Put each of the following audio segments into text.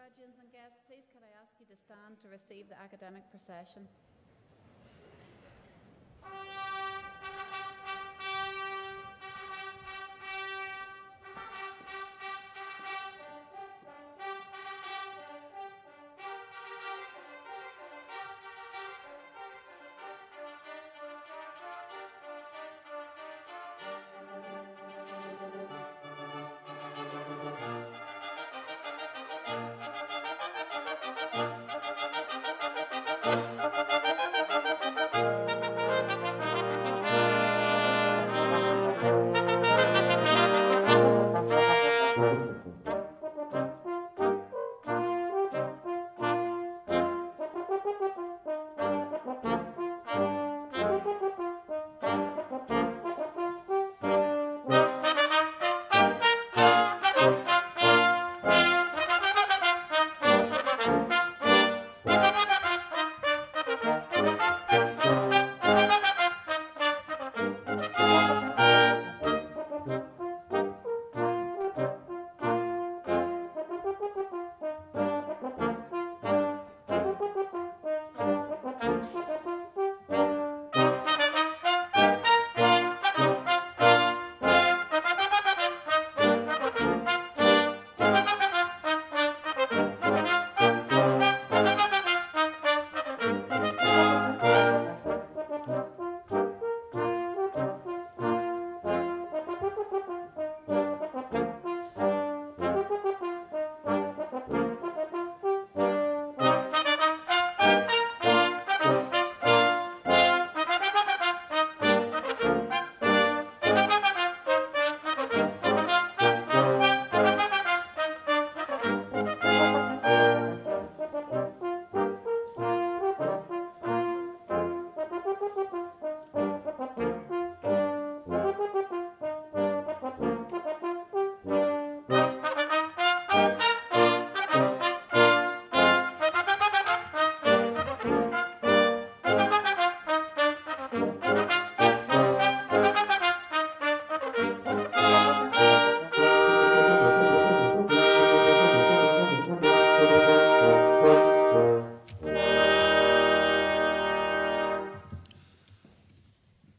guardians and guests, please could I ask you to stand to receive the academic procession?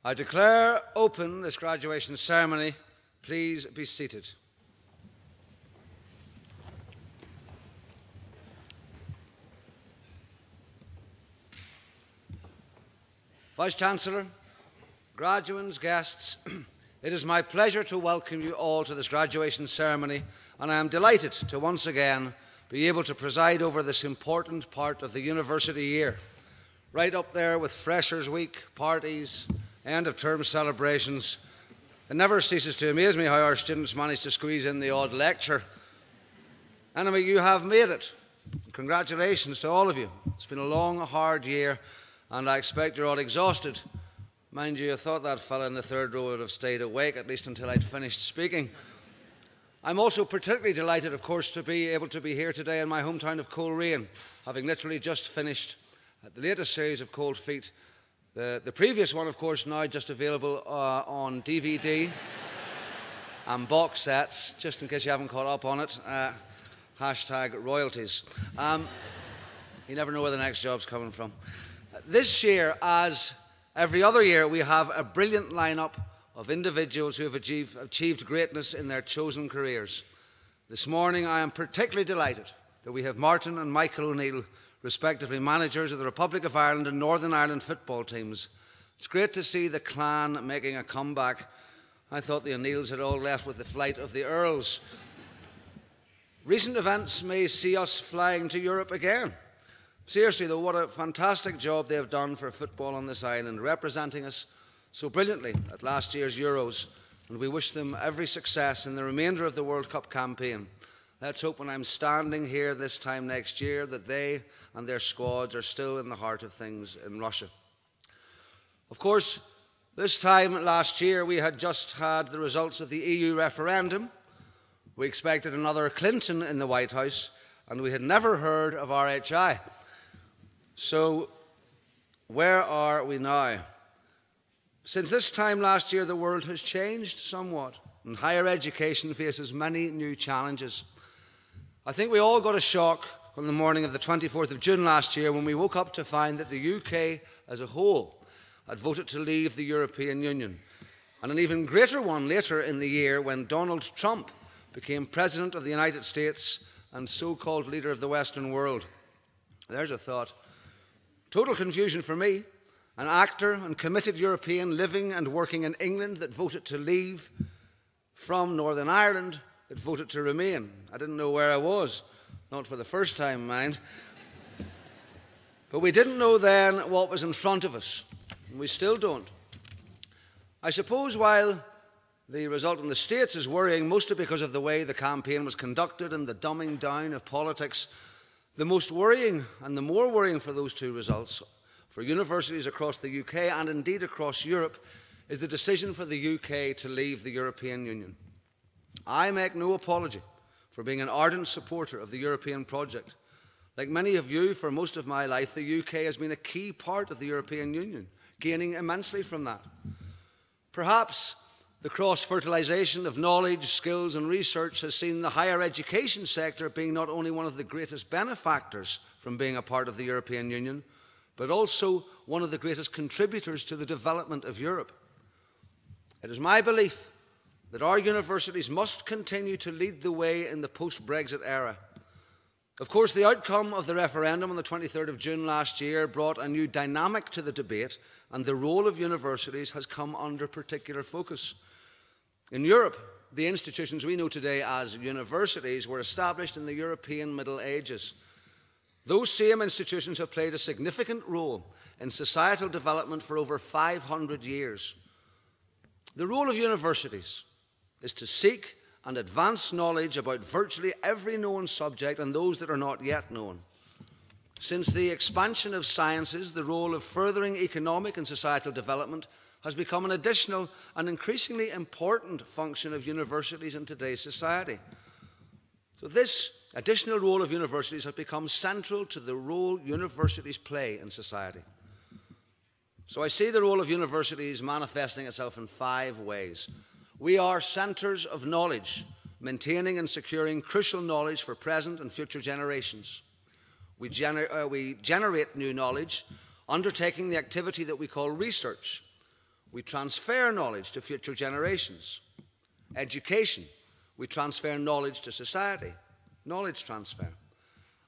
I declare open this graduation ceremony. Please be seated. Vice-Chancellor, graduates, guests, it is my pleasure to welcome you all to this graduation ceremony, and I am delighted to once again be able to preside over this important part of the university year, right up there with Freshers' Week, parties, end-of-term celebrations. It never ceases to amaze me how our students manage to squeeze in the odd lecture. Anyway, you have made it. Congratulations to all of you. It's been a long, hard year, and I expect you're all exhausted. Mind you, I thought that fella in the third row would have stayed awake, at least until I'd finished speaking. I'm also particularly delighted, of course, to be able to be here today in my hometown of Coleraine, having literally just finished the latest series of Cold Feet. The previous one, of course, now just available on DVD and box sets, just in case you haven't caught up on it. Hashtag royalties. You never know where the next job's coming from. This year, as every other year, we have a brilliant lineup of individuals who have achieved greatness in their chosen careers. This morning, I am particularly delighted that we have Martin and Michael O'Neill, respectively managers of the Republic of Ireland and Northern Ireland football teams. It's great to see the clan making a comeback. I thought the O'Neills had all left with the flight of the Earls. Recent events may see us flying to Europe again. Seriously though, what a fantastic job they have done for football on this island, representing us so brilliantly at last year's Euros, and we wish them every success in the remainder of the World Cup campaign. Let's hope when I'm standing here this time next year that they and their squads are still in the heart of things in Russia. Of course, this time last year we had just had the results of the EU referendum. We expected another Clinton in the White House, and we had never heard of RHI. So, where are we now? Since this time last year, the world has changed somewhat, and higher education faces many new challenges. I think we all got a shock on the morning of the 24th of June last year when we woke up to find that the UK as a whole had voted to leave the European Union, and an even greater one later in the year when Donald Trump became President of the United States and so-called leader of the Western world. There's a thought. Total confusion for me, an actor and committed European living and working in England that voted to leave, from Northern Ireland that voted to remain. I didn't know where I was, not for the first time, mind. But we didn't know then what was in front of us, and we still don't. I suppose while the result in the States is worrying, mostly because of the way the campaign was conducted and the dumbing down of politics, the most worrying and the more worrying for those two results for universities across the UK and indeed across Europe is the decision for the UK to leave the European Union. I make no apology for being an ardent supporter of the European project. Like many of you, for most of my life, the UK has been a key part of the European Union, gaining immensely from that. Perhaps the cross-fertilisation of knowledge, skills and research has seen the higher education sector being not only one of the greatest benefactors from being a part of the European Union, but also one of the greatest contributors to the development of Europe. It is my belief that our universities must continue to lead the way in the post-Brexit era. Of course, the outcome of the referendum on the 23rd of June last year brought a new dynamic to the debate, and the role of universities has come under particular focus. In Europe, the institutions we know today as universities were established in the European Middle Ages. Those same institutions have played a significant role in societal development for over 500 years. The role of universities is to seek and advance knowledge about virtually every known subject and those that are not yet known. Since the expansion of sciences, the role of furthering economic and societal development has become an additional and increasingly important function of universities in today's society. So this additional role of universities has become central to the role universities play in society. So I see the role of universities manifesting itself in 5 ways. We are centres of knowledge, maintaining and securing crucial knowledge for present and future generations. We generate new knowledge, undertaking the activity that we call research. We transfer knowledge to future generations. Education. We transfer knowledge to society. Knowledge transfer.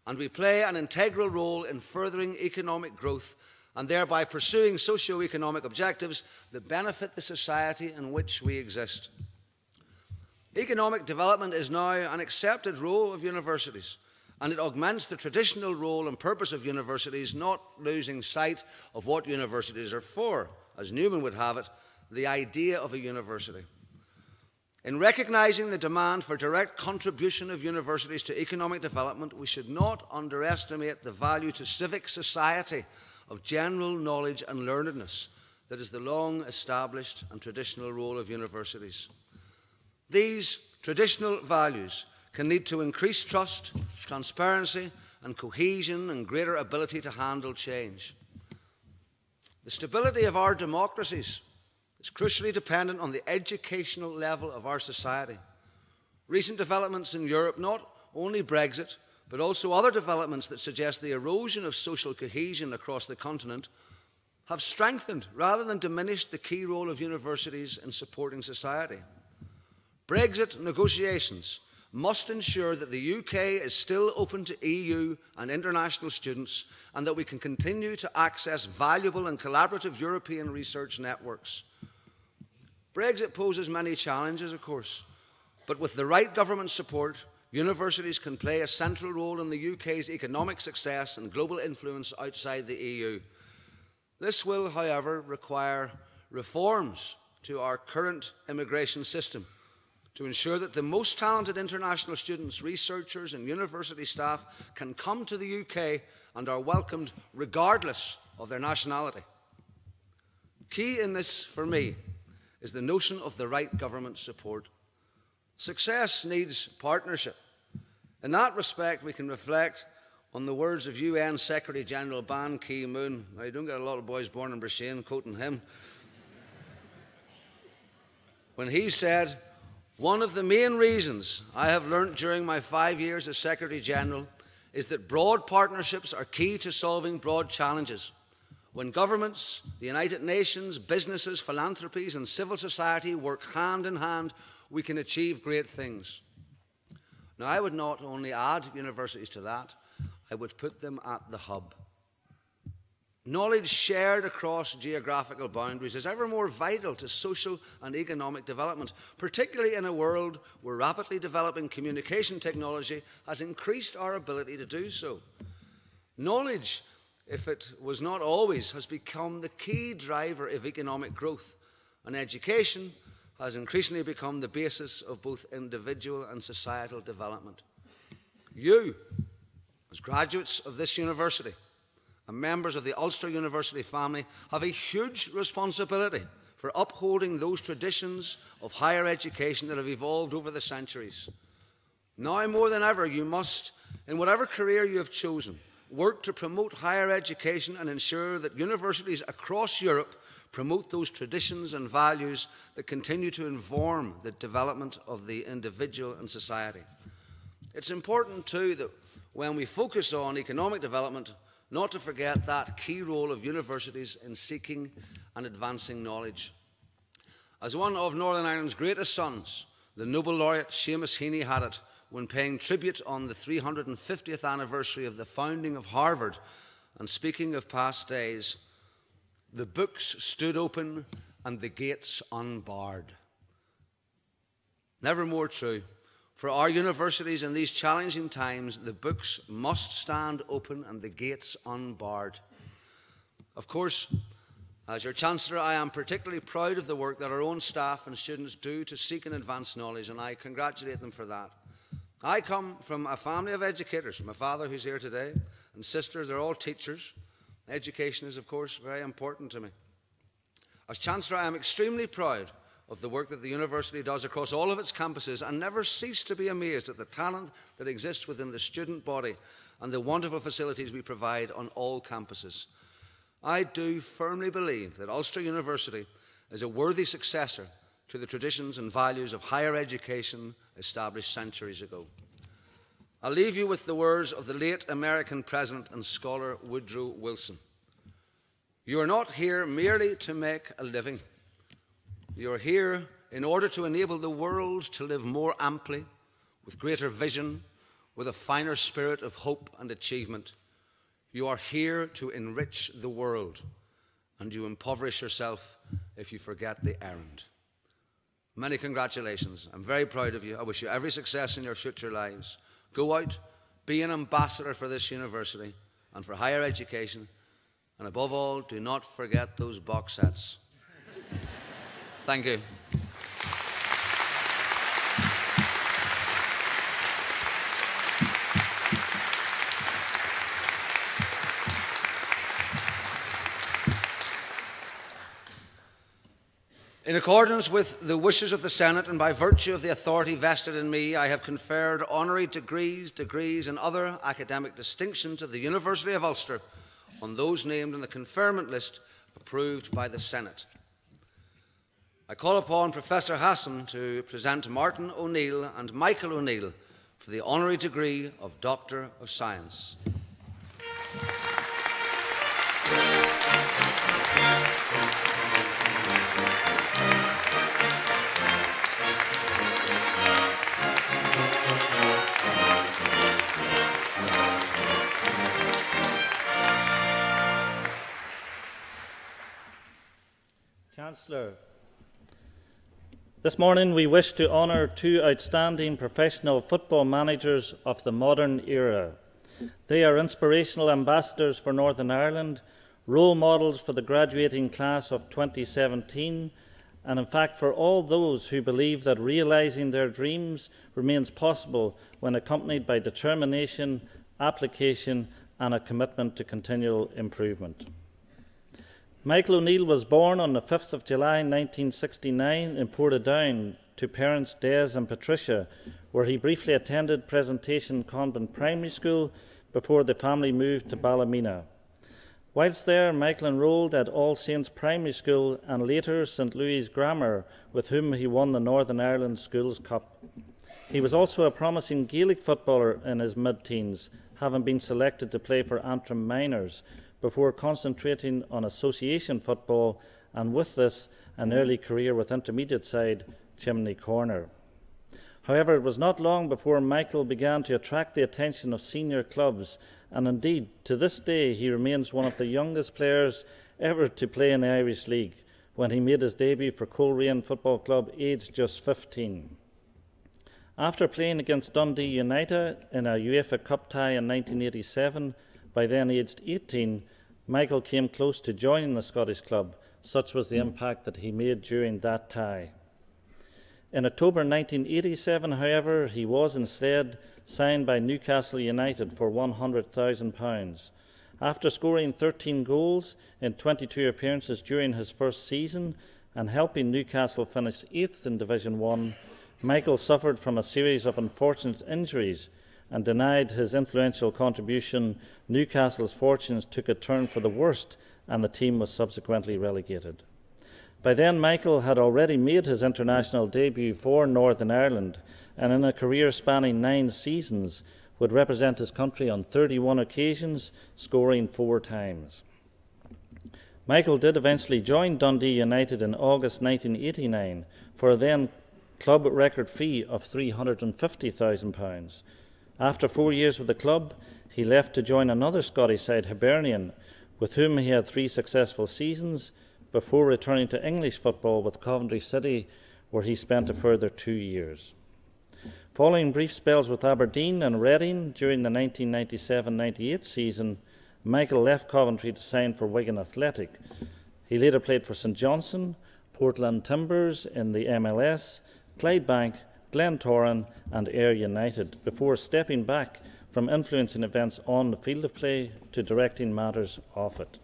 And we play an integral role in furthering economic growth and thereby pursuing socio-economic objectives that benefit the society in which we exist. Economic development is now an accepted role of universities, and it augments the traditional role and purpose of universities, not losing sight of what universities are for, as Newman would have it, the idea of a university. In recognising the demand for direct contribution of universities to economic development, we should not underestimate the value to civic society of general knowledge and learnedness that is the long-established and traditional role of universities. These traditional values can lead to increased trust, transparency and cohesion and greater ability to handle change. The stability of our democracies is crucially dependent on the educational level of our society. Recent developments in Europe, not only Brexit, but also other developments that suggest the erosion of social cohesion across the continent, have strengthened rather than diminished the key role of universities in supporting society. Brexit negotiations must ensure that the UK is still open to EU and international students and that we can continue to access valuable and collaborative European research networks. Brexit poses many challenges, of course, but with the right government support, universities can play a central role in the UK's economic success and global influence outside the EU. This will, however, require reforms to our current immigration system to ensure that the most talented international students, researchers and university staff can come to the UK and are welcomed regardless of their nationality. Key in this, for me, is the notion of the right government support. Success needs partnership. In that respect, we can reflect on the words of UN Secretary-General Ban Ki-moon. Now, you don't get a lot of boys born in Brisbane quoting him. When he said, "One of the main reasons I have learnt during my 5 years as Secretary-General is that broad partnerships are key to solving broad challenges. When governments, the United Nations, businesses, philanthropies and civil society work hand in hand, we can achieve great things. Now, I would not only add universities to that, I would put them at the hub. Knowledge shared across geographical boundaries is ever more vital to social and economic development, particularly in a world where rapidly developing communication technology has increased our ability to do so. Knowledge, if it was not always, has become the key driver of economic growth, and education has increasingly become the basis of both individual and societal development. You, as graduates of this university and members of the Ulster University family, have a huge responsibility for upholding those traditions of higher education that have evolved over the centuries. Now more than ever, you must, in whatever career you have chosen, work to promote higher education and ensure that universities across Europe promote those traditions and values that continue to inform the development of the individual and society. It's important too that when we focus on economic development, not to forget that key role of universities in seeking and advancing knowledge. As one of Northern Ireland's greatest sons, the Nobel laureate Seamus Heaney had it when paying tribute on the 350th anniversary of the founding of Harvard, and speaking of past days, "The books stood open and the gates unbarred." Never more true. For our universities in these challenging times, the books must stand open and the gates unbarred. Of course, as your Chancellor, I am particularly proud of the work that our own staff and students do to seek and advance knowledge, and I congratulate them for that. I come from a family of educators. My father, who's here today, and sisters, they're all teachers. Education is, of course, very important to me. As Chancellor, I am extremely proud of the work that the university does across all of its campuses, and never cease to be amazed at the talent that exists within the student body and the wonderful facilities we provide on all campuses. I do firmly believe that Ulster University is a worthy successor to the traditions and values of higher education established centuries ago. I'll leave you with the words of the late American president and scholar Woodrow Wilson. "You are not here merely to make a living. You are here in order to enable the world to live more amply, with greater vision, with a finer spirit of hope and achievement. You are here to enrich the world, and you impoverish yourself if you forget the errand." Many congratulations. I'm very proud of you. I wish you every success in your future lives. Go out, be an ambassador for this university and for higher education, and above all, do not forget those box sets. Thank you. In accordance with the wishes of the Senate and by virtue of the authority vested in me, I have conferred honorary degrees, and other academic distinctions of the University of Ulster on those named on the conferment list approved by the Senate. I call upon Professor Hassan to present Martin O'Neill and Michael O'Neill for the honorary degree of Doctor of Science. Chancellor, this morning we wish to honour two outstanding professional football managers of the modern era. They are inspirational ambassadors for Northern Ireland, role models for the graduating class of 2017, and in fact for all those who believe that realising their dreams remains possible when accompanied by determination, application and a commitment to continual improvement. Michael O'Neill was born on the 5th of July 1969 in Portadown to parents Des and Patricia, where he briefly attended Presentation Convent Primary School before the family moved to Ballymena. Whilst there, Michael enrolled at All Saints Primary School and later St Louis Grammar, with whom he won the Northern Ireland Schools Cup. He was also a promising Gaelic footballer in his mid-teens, having been selected to play for Antrim Minors before concentrating on association football, and with this an early career with intermediate side Chimney Corner. However, it was not long before Michael began to attract the attention of senior clubs, and indeed to this day he remains one of the youngest players ever to play in the Irish League, when he made his debut for Coleraine Football Club aged just 15. After playing against Dundee United in a UEFA Cup tie in 1987, by then aged 18, Michael came close to joining the Scottish club. Such was the impact that he made during that tie. In October 1987, however, he was instead signed by Newcastle United for £100,000. After scoring 13 goals in 22 appearances during his first season and helping Newcastle finish 8th in Division 1, Michael suffered from a series of unfortunate injuries, and denied his influential contribution, Newcastle's fortunes took a turn for the worst and the team was subsequently relegated. By then, Michael had already made his international debut for Northern Ireland, and in a career spanning 9 seasons would represent his country on 31 occasions, scoring 4 times. Michael did eventually join Dundee United in August 1989 for a then club record fee of £350,000. After 4 years with the club, he left to join another Scottish side, Hibernian, with whom he had 3 successful seasons, before returning to English football with Coventry City, where he spent a further 2 years. Following brief spells with Aberdeen and Reading during the 1997-98 season, Michael left Coventry to sign for Wigan Athletic. He later played for St Johnstone, Portland Timbers in the MLS, Clydebank, Glentoran and Ayr United, before stepping back from influencing events on the field of play to directing matters off it.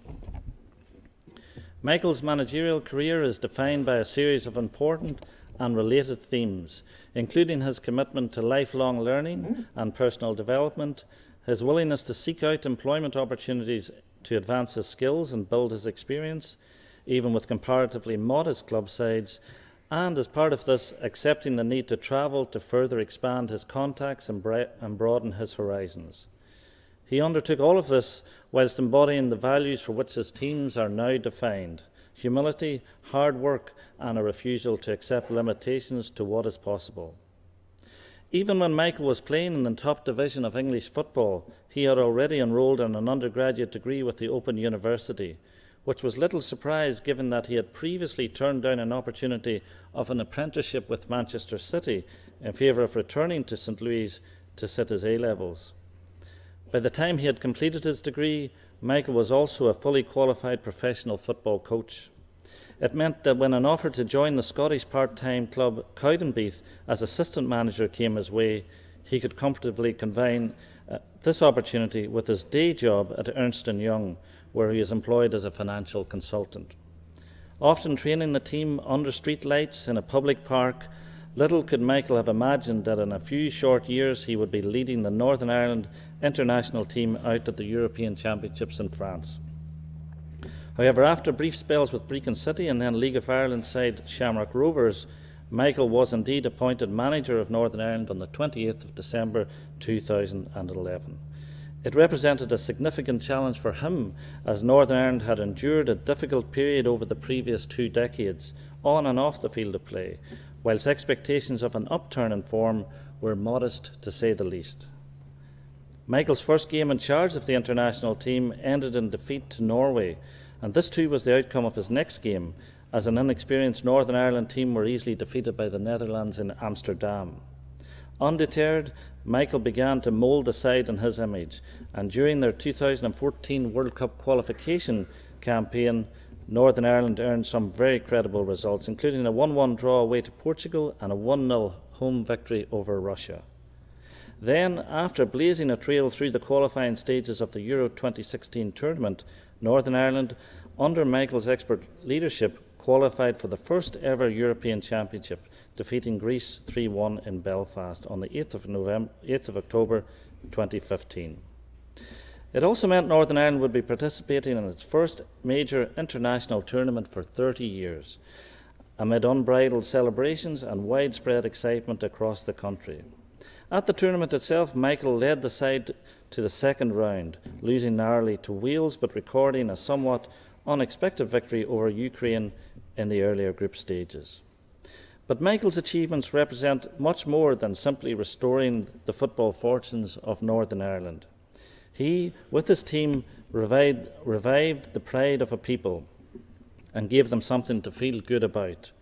Michael's managerial career is defined by a series of important and related themes, including his commitment to lifelong learning and personal development, his willingness to seek out employment opportunities to advance his skills and build his experience, even with comparatively modest club sides, and as part of this, accepting the need to travel to further expand his contacts and broaden his horizons. He undertook all of this whilst embodying the values for which his teams are now defined: humility, hard work, and a refusal to accept limitations to what is possible. Even when Michael was playing in the top division of English football, he had already enrolled in an undergraduate degree with the Open University, which was little surprise given that he had previously turned down an opportunity of an apprenticeship with Manchester City in favour of returning to St Louis to sit his A-levels. By the time he had completed his degree, Michael was also a fully qualified professional football coach. It meant that when an offer to join the Scottish part-time club Cowdenbeath as assistant manager came his way, he could comfortably combine this opportunity with his day job at Ernst & Young, where he is employed as a financial consultant. Often training the team under street lights in a public park, little could Michael have imagined that in a few short years he would be leading the Northern Ireland international team out at the European Championships in France. However, after brief spells with Brecon City and then League of Ireland side Shamrock Rovers, Michael was indeed appointed manager of Northern Ireland on the 28th of December 2011. It represented a significant challenge for him, as Northern Ireland had endured a difficult period over the previous 2 decades, on and off the field of play, whilst expectations of an upturn in form were modest to say the least. Michael's first game in charge of the international team ended in defeat to Norway, and this too was the outcome of his next game, as an inexperienced Northern Ireland team were easily defeated by the Netherlands in Amsterdam. Undeterred, Michael began to mould the side in his image, and during their 2014 World Cup qualification campaign, Northern Ireland earned some very credible results, including a 1-1 draw away to Portugal and a 1-0 home victory over Russia. Then, after blazing a trail through the qualifying stages of the Euro 2016 tournament, Northern Ireland, under Michael's expert leadership, qualified for the first ever European Championship, defeating Greece 3-1 in Belfast on the 8th of October 2015. It also meant Northern Ireland would be participating in its first major international tournament for 30 years, amid unbridled celebrations and widespread excitement across the country. At the tournament itself, Michael led the side to the second round, losing narrowly to Wales but recording a somewhat unexpected victory over Ukraine in the earlier group stages. But Michael's achievements represent much more than simply restoring the football fortunes of Northern Ireland. He, with his team, revived the pride of a people and gave them something to feel good about.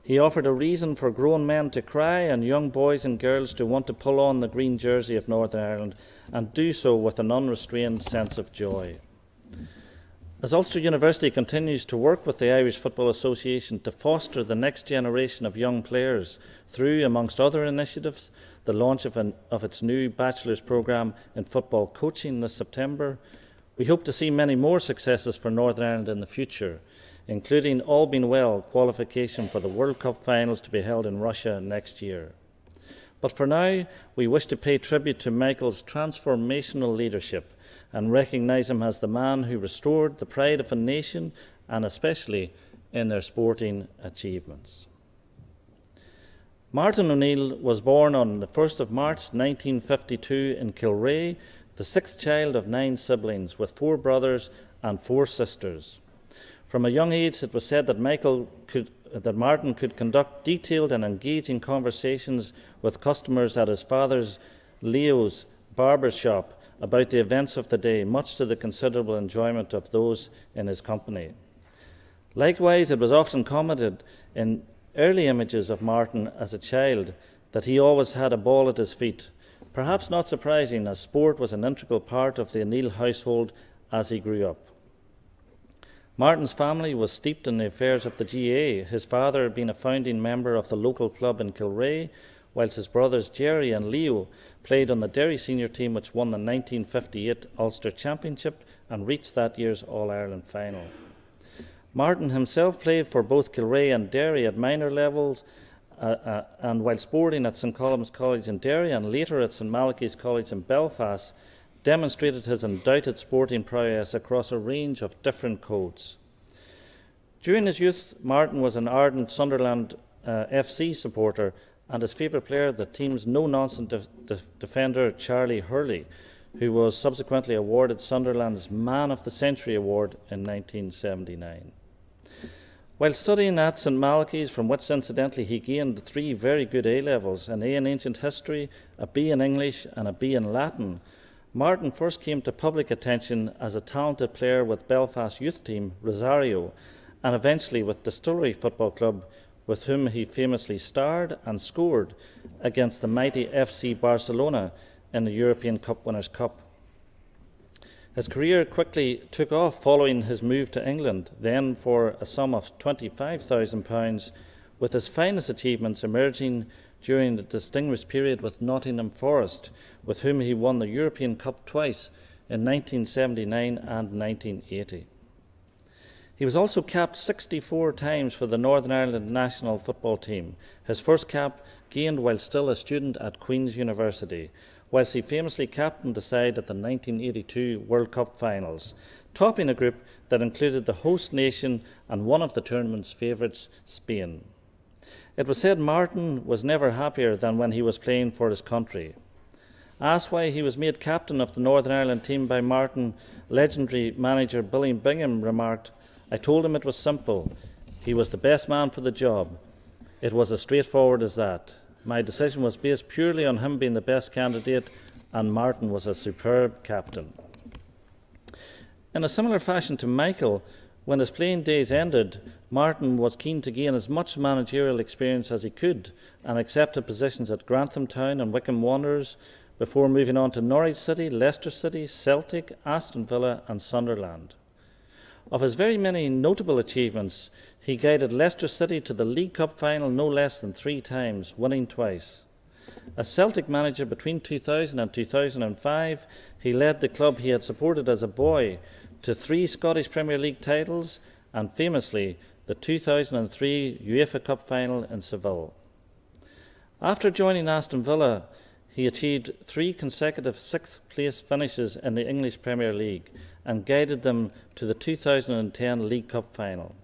He offered a reason for grown men to cry and young boys and girls to want to pull on the green jersey of Northern Ireland and do so with an unrestrained sense of joy. As Ulster University continues to work with the Irish Football Association to foster the next generation of young players through, amongst other initiatives, the launch of its new bachelor's programme in football coaching this September, we hope to see many more successes for Northern Ireland in the future, including, all being well, qualification for the World Cup finals to be held in Russia next year. But for now, we wish to pay tribute to Michael's transformational leadership and recognise him as the man who restored the pride of a nation, and especially in their sporting achievements. Martin O'Neill was born on the 1st of March 1952 in Coleraine, the sixth child of 9 siblings, with 4 brothers and 4 sisters. From a young age, it was said that Martin could conduct detailed and engaging conversations with customers at his father's, Leo's, barber shop about the events of the day, much to the considerable enjoyment of those in his company. Likewise, it was often commented in early images of Martin as a child that he always had a ball at his feet, perhaps not surprising, as sport was an integral part of the O'Neill household as he grew up. Martin's family was steeped in the affairs of the GAA, his father being a founding member of the local club in Coleraine, whilst his brothers Jerry and Leo played on the Derry senior team, which won the 1958 Ulster Championship and reached that year's All-Ireland final. Martin himself played for both Coleraine and Derry at minor levels, and while sporting at St Columb's College in Derry and later at St Malachy's College in Belfast, demonstrated his undoubted sporting prowess across a range of different codes. During his youth, Martin was an ardent Sunderland FC supporter, and his favourite player, the team's no-nonsense defender Charlie Hurley, who was subsequently awarded Sunderland's Man of the Century Award in 1979. While studying at St Malachy's, from which incidentally he gained 3 very good A-levels, an A in Ancient History, a B in English and a B in Latin, Martin first came to public attention as a talented player with Belfast youth team Rosario, and eventually with Distillery Football Club, with whom he famously starred and scored against the mighty FC Barcelona in the European Cup Winners' Cup. His career quickly took off following his move to England, then for a sum of £25,000, with his finest achievements emerging during the distinguished period with Nottingham Forest, with whom he won the European Cup twice in 1979 and 1980. He was also capped 64 times for the Northern Ireland national football team, his first cap gained while still a student at Queen's University, whilst he famously captained the side at the 1982 World Cup finals, topping a group that included the host nation and one of the tournament's favourites, Spain. It was said Martin was never happier than when he was playing for his country. Asked why he was made captain of the Northern Ireland team by Martin, legendary manager Billy Bingham remarked, "I told him it was simple. He was the best man for the job. It was as straightforward as that. My decision was based purely on him being the best candidate, and Martin was a superb captain." In a similar fashion to Michael, when his playing days ended, Martin was keen to gain as much managerial experience as he could and accepted positions at Grantham Town and Wycombe Wanderers before moving on to Norwich City, Leicester City, Celtic, Aston Villa and Sunderland. Of his very many notable achievements, he guided Leicester City to the League Cup final no less than 3 times, winning twice. As Celtic manager between 2000 and 2005, he led the club he had supported as a boy to 3 Scottish Premier League titles and famously the 2003 UEFA Cup final in Seville. After joining Aston Villa, he achieved 3 consecutive 6th place finishes in the English Premier League and guided them to the 2010 League Cup final.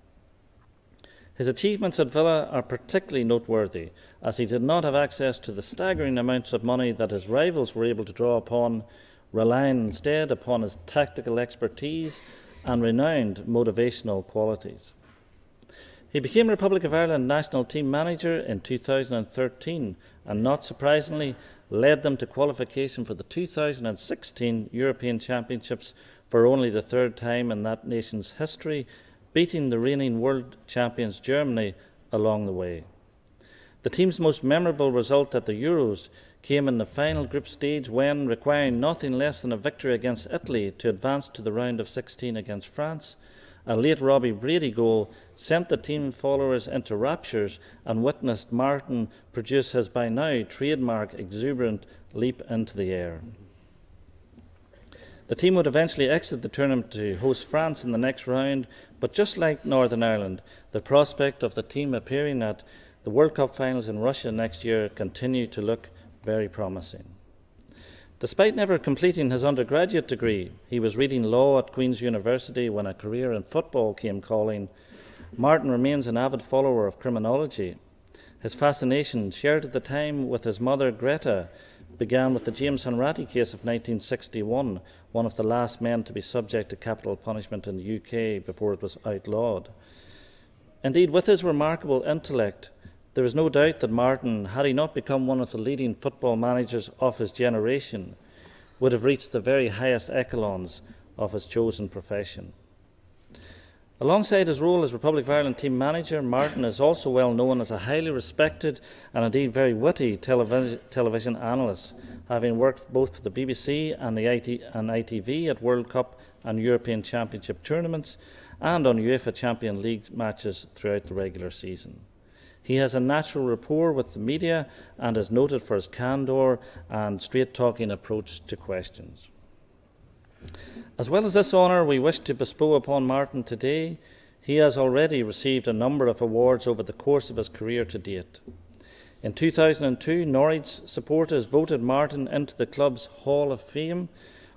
His achievements at Villa are particularly noteworthy, as he did not have access to the staggering amounts of money that his rivals were able to draw upon relying instead upon his tactical expertise and renowned motivational qualities. He became Republic of Ireland national team manager in 2013 and, not surprisingly, led them to qualification for the 2016 European Championships for only the third time in that nation's history, beating the reigning world champions Germany along the way. The team's most memorable result at the Euros came in the final group stage when, requiring nothing less than a victory against Italy to advance to the round of 16 against France, a late Robbie Brady goal sent the team followers into raptures and witnessed Martin produce his by now trademark exuberant leap into the air. The team would eventually exit the tournament to host France in the next round, but just like Northern Ireland, the prospect of the team appearing at the World Cup finals in Russia next year continued to look very promising. Despite never completing his undergraduate degree, he was reading law at Queen's University when a career in football came calling. Martin remains an avid follower of criminology. His fascination, shared at the time with his mother Greta, began with the James Hanratty case of 1961, one of the last men to be subject to capital punishment in the UK before it was outlawed. Indeed, with his remarkable intellect, there is no doubt that Martin, had he not become one of the leading football managers of his generation, would have reached the very highest echelons of his chosen profession. Alongside his role as Republic of Ireland team manager, Martin is also well known as a highly respected and indeed very witty television analyst, having worked both for the BBC and ITV at World Cup and European Championship tournaments and on UEFA Champions League matches throughout the regular season. He has a natural rapport with the media and is noted for his candour and straight-talking approach to questions. As well as this honour we wish to bestow upon Martin today, he has already received a number of awards over the course of his career to date. In 2002, Norwich supporters voted Martin into the club's Hall of Fame,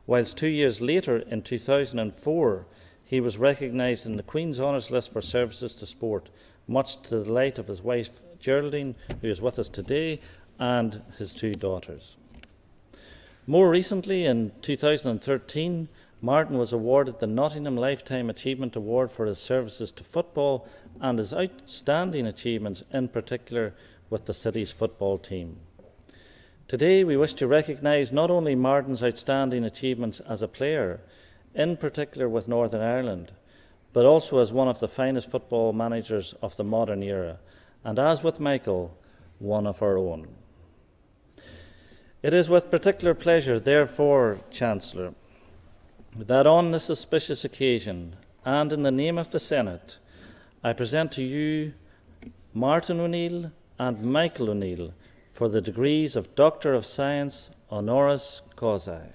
whilst 2 years later, in 2004, he was recognised in the Queen's Honours List for services to sport, much to the delight of his wife Geraldine, who is with us today, and his two daughters. More recently, in 2013, Martin was awarded the Nottingham Lifetime Achievement Award for his services to football and his outstanding achievements, in particular with the city's football team. Today we wish to recognise not only Martin's outstanding achievements as a player, in particular with Northern Ireland, but also as one of the finest football managers of the modern era, and as with Michael, one of our own. It is with particular pleasure, therefore, Chancellor, that on this auspicious occasion, and in the name of the Senate, I present to you Martin O'Neill and Michael O'Neill for the degrees of Doctor of Science honoris causa.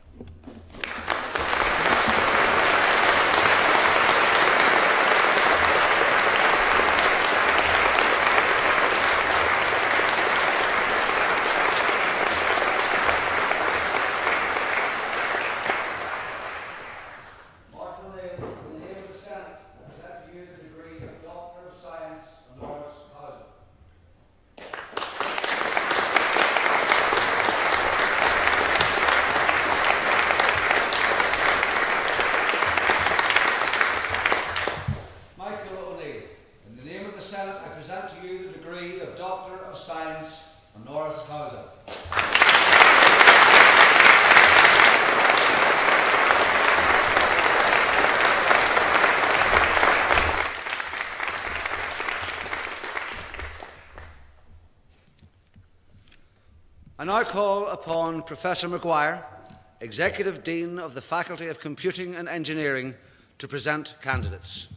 I now call upon Professor Maguire, Executive Dean of the Faculty of Computing and Engineering, to present candidates.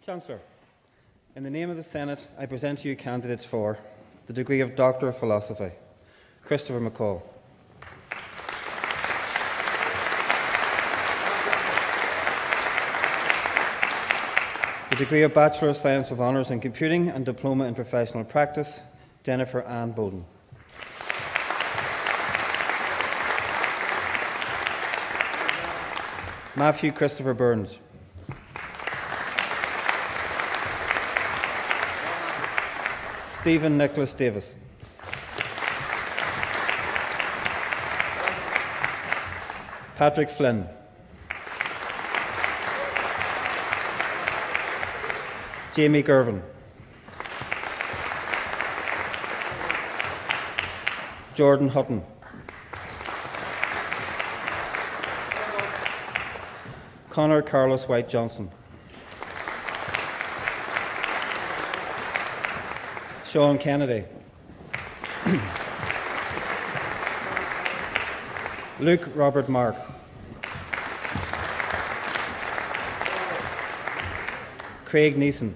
Chancellor, in the name of the Senate, I present to you candidates for the degree of Doctor of Philosophy, Christopher McCall. The degree of Bachelor of Science with Honours in Computing and Diploma in Professional Practice, Jennifer Ann Bowden. Matthew Christopher Burns. Stephen Nicholas Davis. Patrick Flynn. Jamie Gervin. Jordan Hutton. Conor Carlos White Johnson. Sean Kennedy. Luke Robert Mark. Craig Neeson.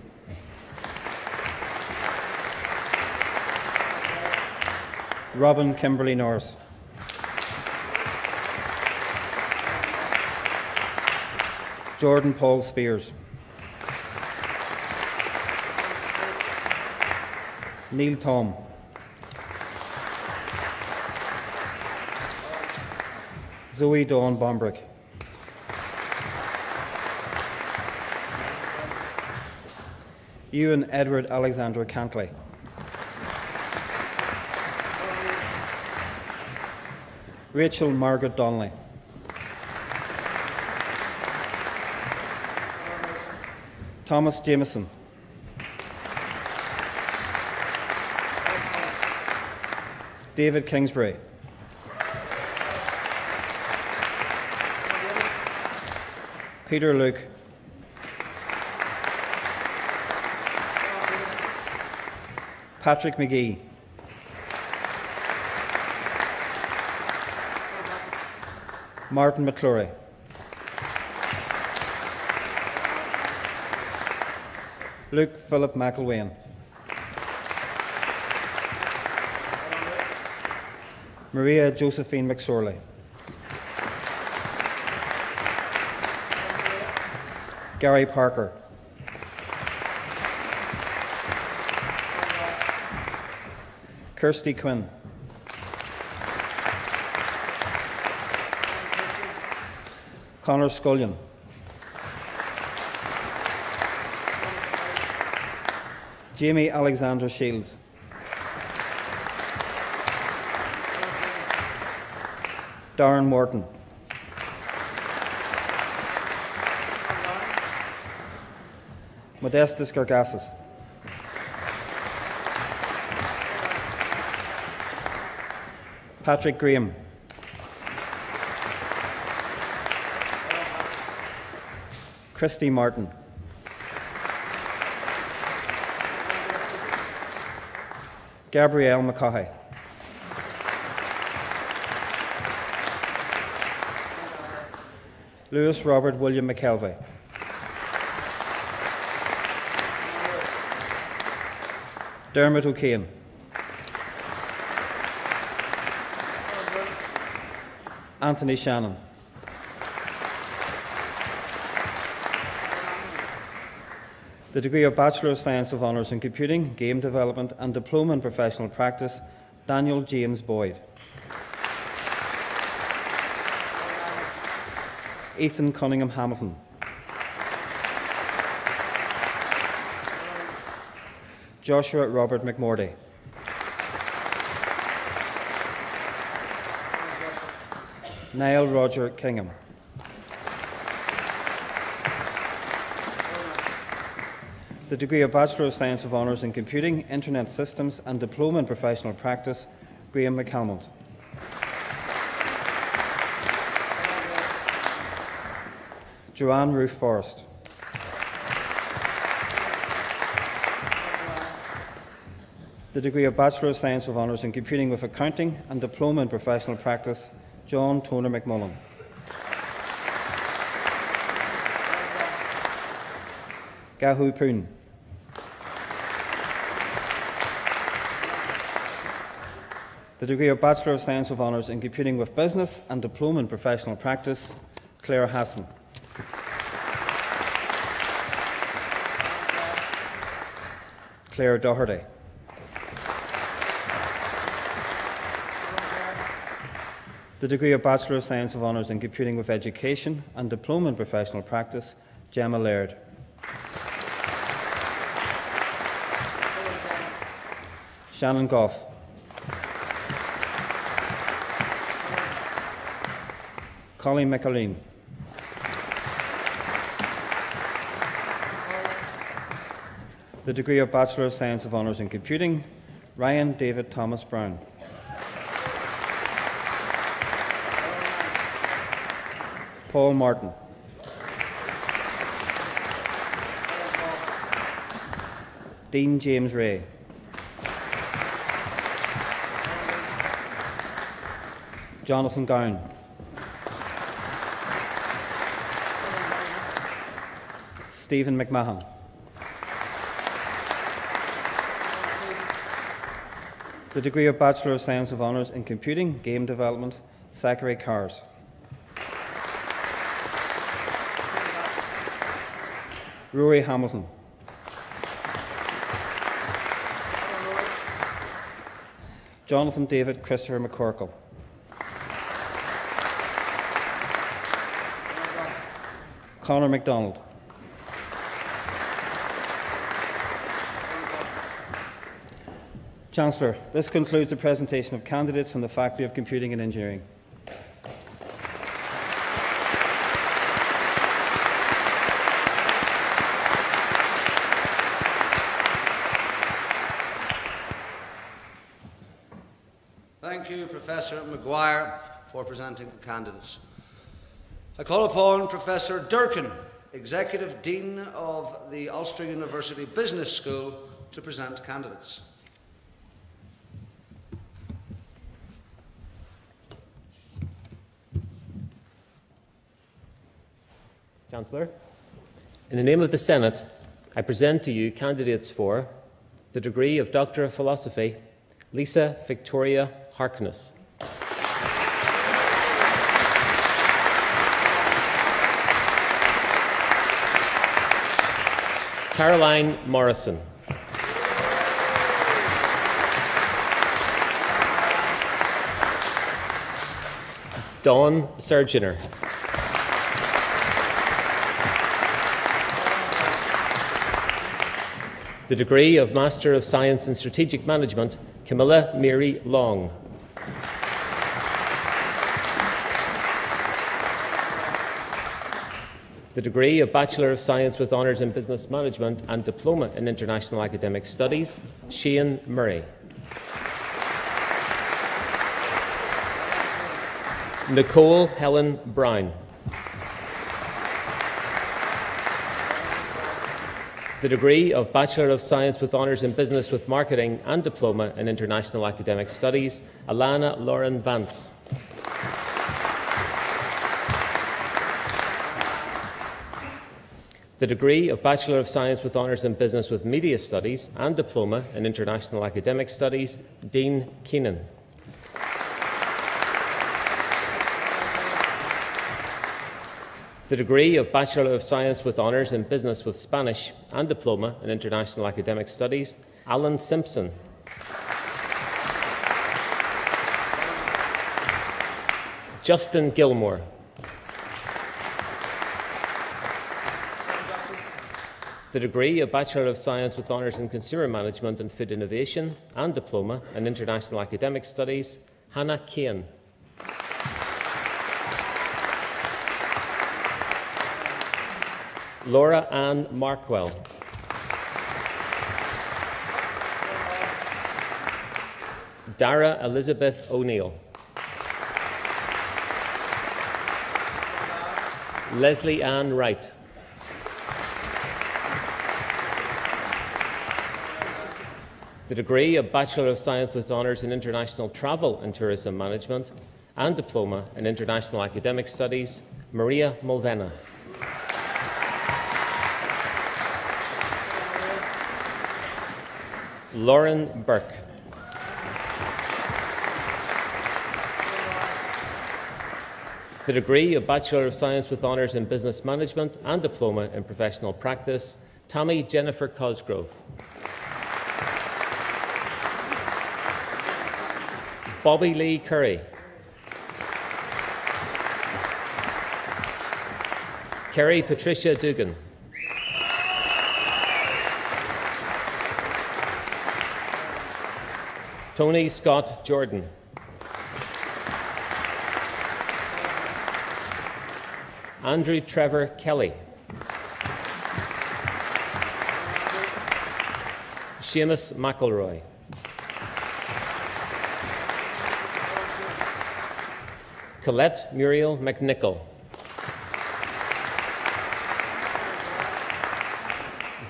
Robin Kimberly Norris. Jordan Paul Spears. Neil Tom. Zoe Dawn Bombrick. Ewan Edward Alexander Cantley. Rachel Margaret Donnelly. Thomas Jameson. David Kingsbury. Peter Luke. Patrick McGee. Martin McClory. Luke Philip McElwain. Maria Josephine McSorley. Gary Parker. Kirsty Quinn. Conor Scullion. Jamie Alexander Shields. Darren Morton. Modestus Gargassis. Patrick Graham. Christy Martin. Gabrielle McCaughey. Lewis Robert William McKelvey. Dermot O'Kane. Anthony Shannon. The degree of Bachelor of Science of Honours in Computing, Game Development and Diploma in Professional Practice, Daniel James Boyd. Ethan Cunningham Hamilton. Joshua Robert McMordy. Niall Roger Kingham. The degree of Bachelor of Science of Honours in Computing, Internet Systems and Diploma in Professional Practice, Graham McCalmont. Joanne Ruth Forrest. The degree of Bachelor of Science of Honours in Computing with Accounting and Diploma in Professional Practice, John Toner McMullen. Gahu Poon. The degree of Bachelor of Science of Honours in Computing with Business and Diploma in Professional Practice, Claire Hassan. Claire Doherty. the degree of Bachelor of Science of Honours in Computing with Education and Diploma in Professional Practice, Gemma Laird. Shannon Goff. Colleen McAleen. The degree of Bachelor of Science of Honours in Computing, Ryan David Thomas Brown. Paul Martin. Dean James Ray. Jonathan Gown. Stephen McMahon. The degree of Bachelor of Science of Honours in Computing, Game Development, Zachary Cars. Rory Hamilton. Jonathan David Christopher McCorkle. Conor MacDonald. Chancellor, this concludes the presentation of candidates from the Faculty of Computing and Engineering. Thank you, Professor Maguire, for presenting the candidates. I call upon Professor Durkin, Executive Dean of the Ulster University Business School, to present candidates. Chancellor, in the name of the Senate, I present to you candidates for the degree of Doctor of Philosophy, Lisa Victoria Harkness. Caroline Morrison. Dawn Surgeoner. The degree of Master of Science in Strategic Management, Camilla Mary Long. The degree of Bachelor of Science with Honours in Business Management and Diploma in International Academic Studies, Shane Murray. Nicole Helen Brown. The degree of Bachelor of Science with Honours in Business with Marketing and Diploma in International Academic Studies, Alana Lauren Vance. The degree of Bachelor of Science with Honours in Business with Media Studies and Diploma in International Academic Studies, Dean Keenan. The degree of Bachelor of Science with Honours in Business with Spanish and Diploma in International Academic Studies, Alan Simpson. Justin Gilmore. The degree of Bachelor of Science with Honours in Consumer Management and Food Innovation and Diploma in International Academic Studies, Hannah Kane. Laura Ann Markwell. Dara Elizabeth O'Neill. Leslie Ann Wright. The degree of Bachelor of Science with Honours in International Travel and Tourism Management and Diploma in International Academic Studies, Maria Mulvena. Lauren Burke. The degree of Bachelor of Science with Honours in Business Management and Diploma in Professional Practice, Tammy Jennifer Cosgrove. Bobby Lee Curry. Kerry Patricia Dugan. Tony Scott Jordan. Andrew Trevor Kelly. Seamus McElroy. Colette Muriel McNichol.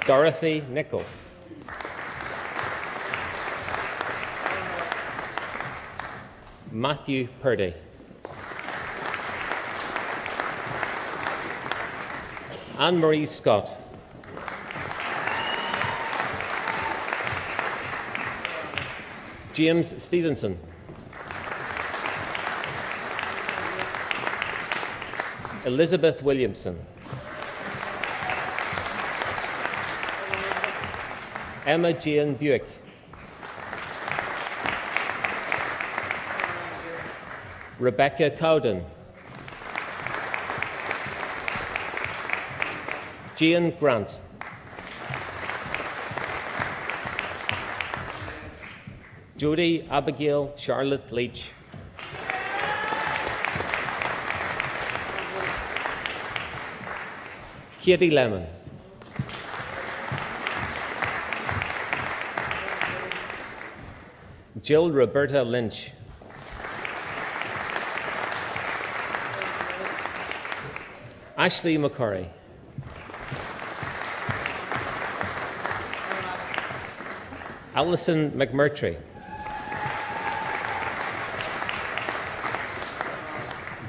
Dorothy Nichol. Matthew Purdy. Anne-Marie Scott. James Stevenson. Elizabeth Williamson. Emma Jane Buick. Rebecca Cowden. Jane Grant. Jodie Abigail Charlotte Leach. Katie Lemon. Jill Roberta Lynch. Ashley McCurry. Alison McMurtry.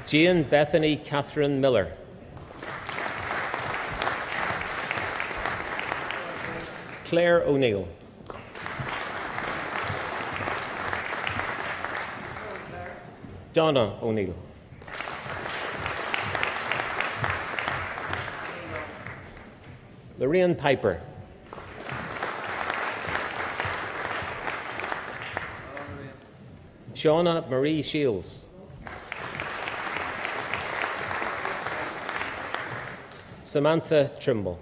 Jane Bethany Catherine Miller. Claire O'Neill. Donna O'Neill. Lorraine Piper. Shauna Marie Shields. Samantha Trimble.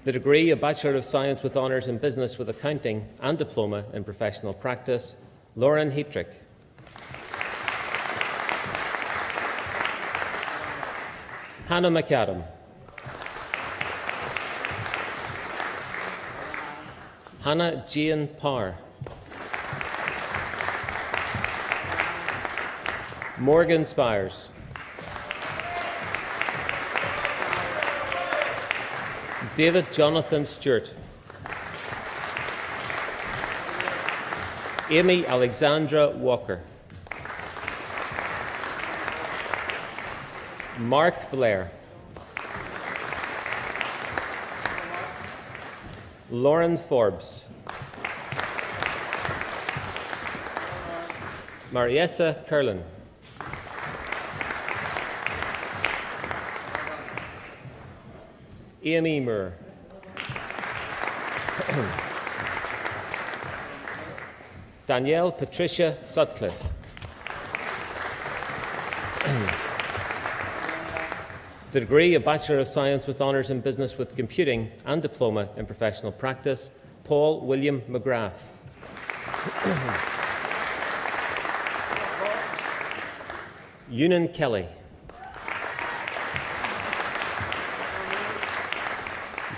The degree of Bachelor of Science with Honours in Business with Accounting and Diploma in Professional Practice, Lauren Hetrick. Hannah McAdam. Hannah Jane Parr. Morgan Spires. David Jonathan Stewart. Amy Alexandra Walker. Mark Blair. Lauren Forbes. Mariessa Curlin. Amy Moore. Danielle Patricia Sutcliffe. The degree of Bachelor of Science with Honours in Business with Computing and Diploma in Professional Practice, Paul William McGrath. Ewan Kelly.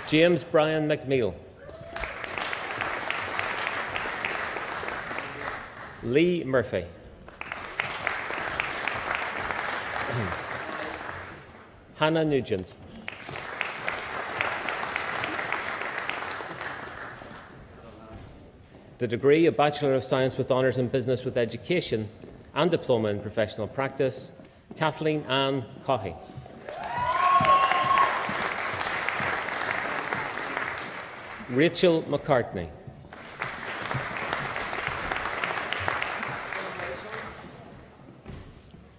James Brian McNeil. Lee Murphy. Hannah Nugent. The degree of Bachelor of Science with Honours in Business with Education and Diploma in Professional Practice, Kathleen Ann Cohey. Rachel McCartney.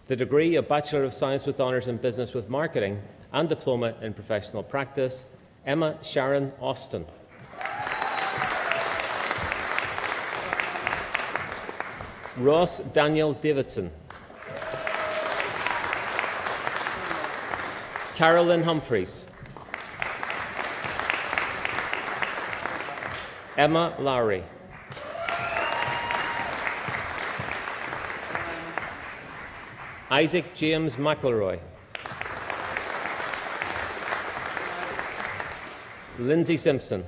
The degree of Bachelor of Science with Honours in Business with Marketing and Diploma in Professional Practice, Emma Sharon Austin. Ross Daniel Davidson. Carolyn Humphreys. Emma Lowry. Isaac James McElroy. Lindsay Simpson.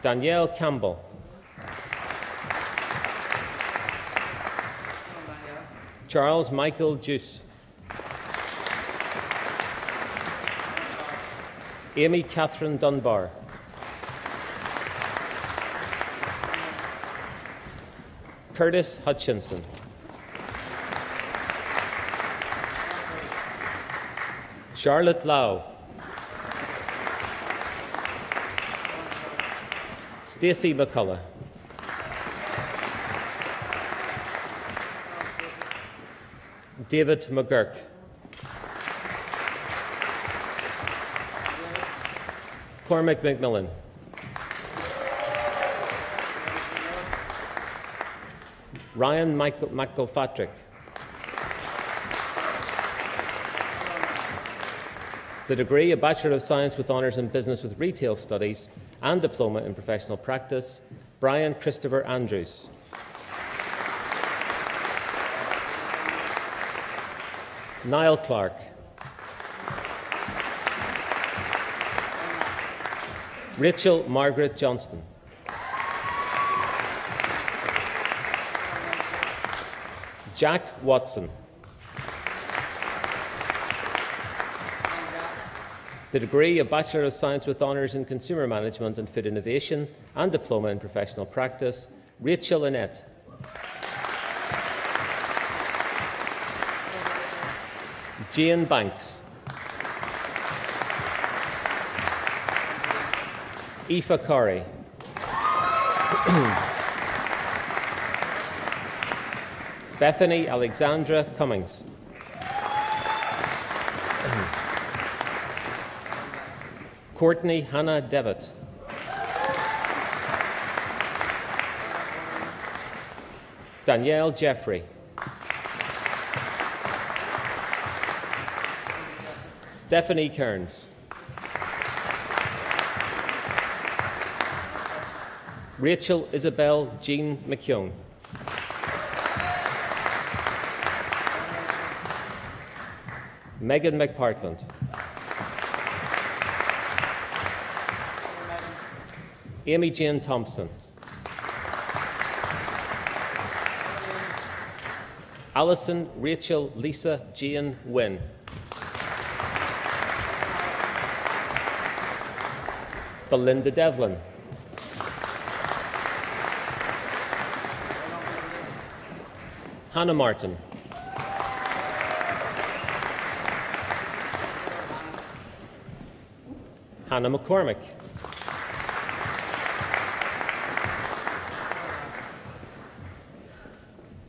Danielle Campbell. Charles Michael Juice. Amy Catherine Dunbar. Curtis Hutchinson. Charlotte Lau. Stacey McCullough. David McGurk. Cormac McMillan. Ryan McGilpatrick. The degree, a Bachelor of Science with Honours in Business with Retail Studies and Diploma in Professional Practice, Brian Christopher Andrews. Niall Clark. Rachel Margaret Johnston. Jack Watson. The degree, a Bachelor of Science with Honours in Consumer Management and Food Innovation and Diploma in Professional Practice, Rachel Annette. Jane Banks. Aoife Corrie. Bethany Alexandra Cummings. Courtney Hannah Devitt. Danielle Jeffrey. Stephanie Kearns. Rachel Isabel Jean McKeown. Megan McPartland. Amy Jane Thompson. Alison Rachel Lisa Jane Wynne. Belinda Devlin. Hannah Martin. Hannah McCormick.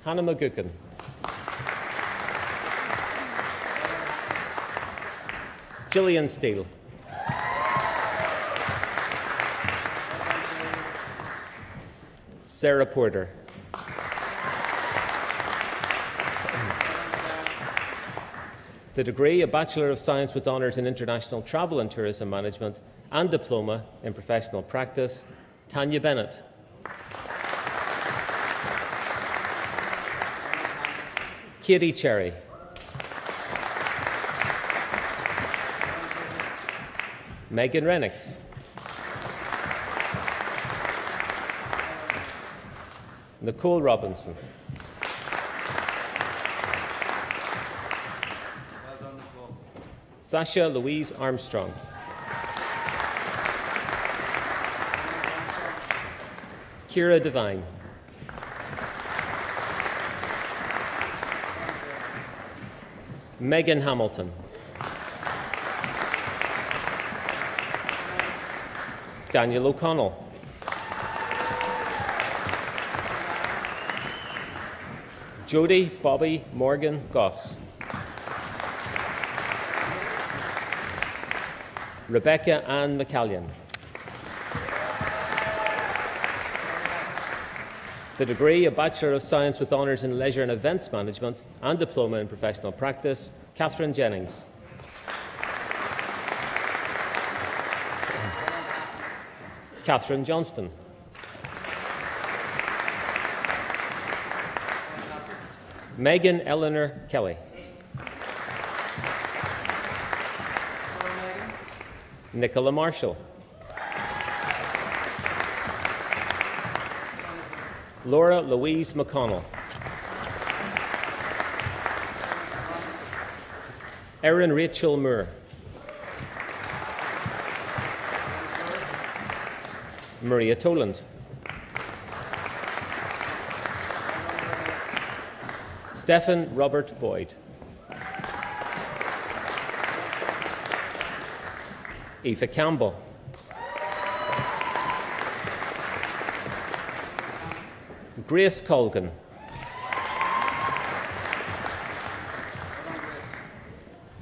Hannah McGuckin. Gillian Steele. Sarah Porter. The degree, a Bachelor of Science with Honours in International Travel and Tourism Management and Diploma in Professional Practice, Tanya Bennett. Katie Cherry. Megan Renix. Nicole Robinson. Sasha Louise Armstrong. Kira Devine. Megan Hamilton. Daniel O'Connell. Jody Bobby Morgan Goss. Rebecca Ann McCallion. the degree of Bachelor of Science with Honours in Leisure and Events Management and Diploma in Professional Practice, Catherine Jennings. Catherine Johnston. Megan Eleanor Kelly. Nicola Marshall. Laura Louise McConnell. Erin Rachel Moore. Maria Toland. Stephen Robert Boyd. Aoife Campbell. Grace Colgan.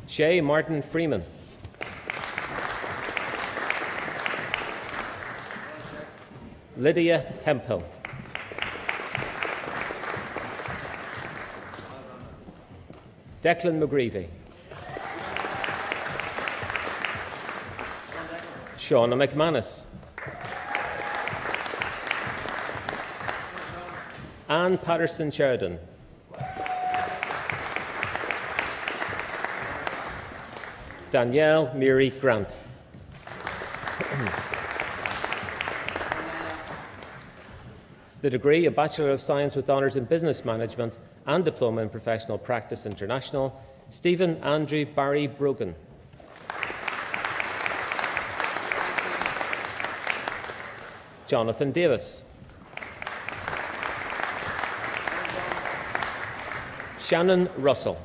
Shay Martin Freeman. Lydia Hemphill. Declan McGreevy. Shauna McManus. Anne Patterson Sheridan. Danielle Mary Grant. The degree of Bachelor of Science with Honours in Business Management and Diploma in Professional Practice International, Stephen Andrew Barry Brogan. Jonathan Davis. Shannon Russell.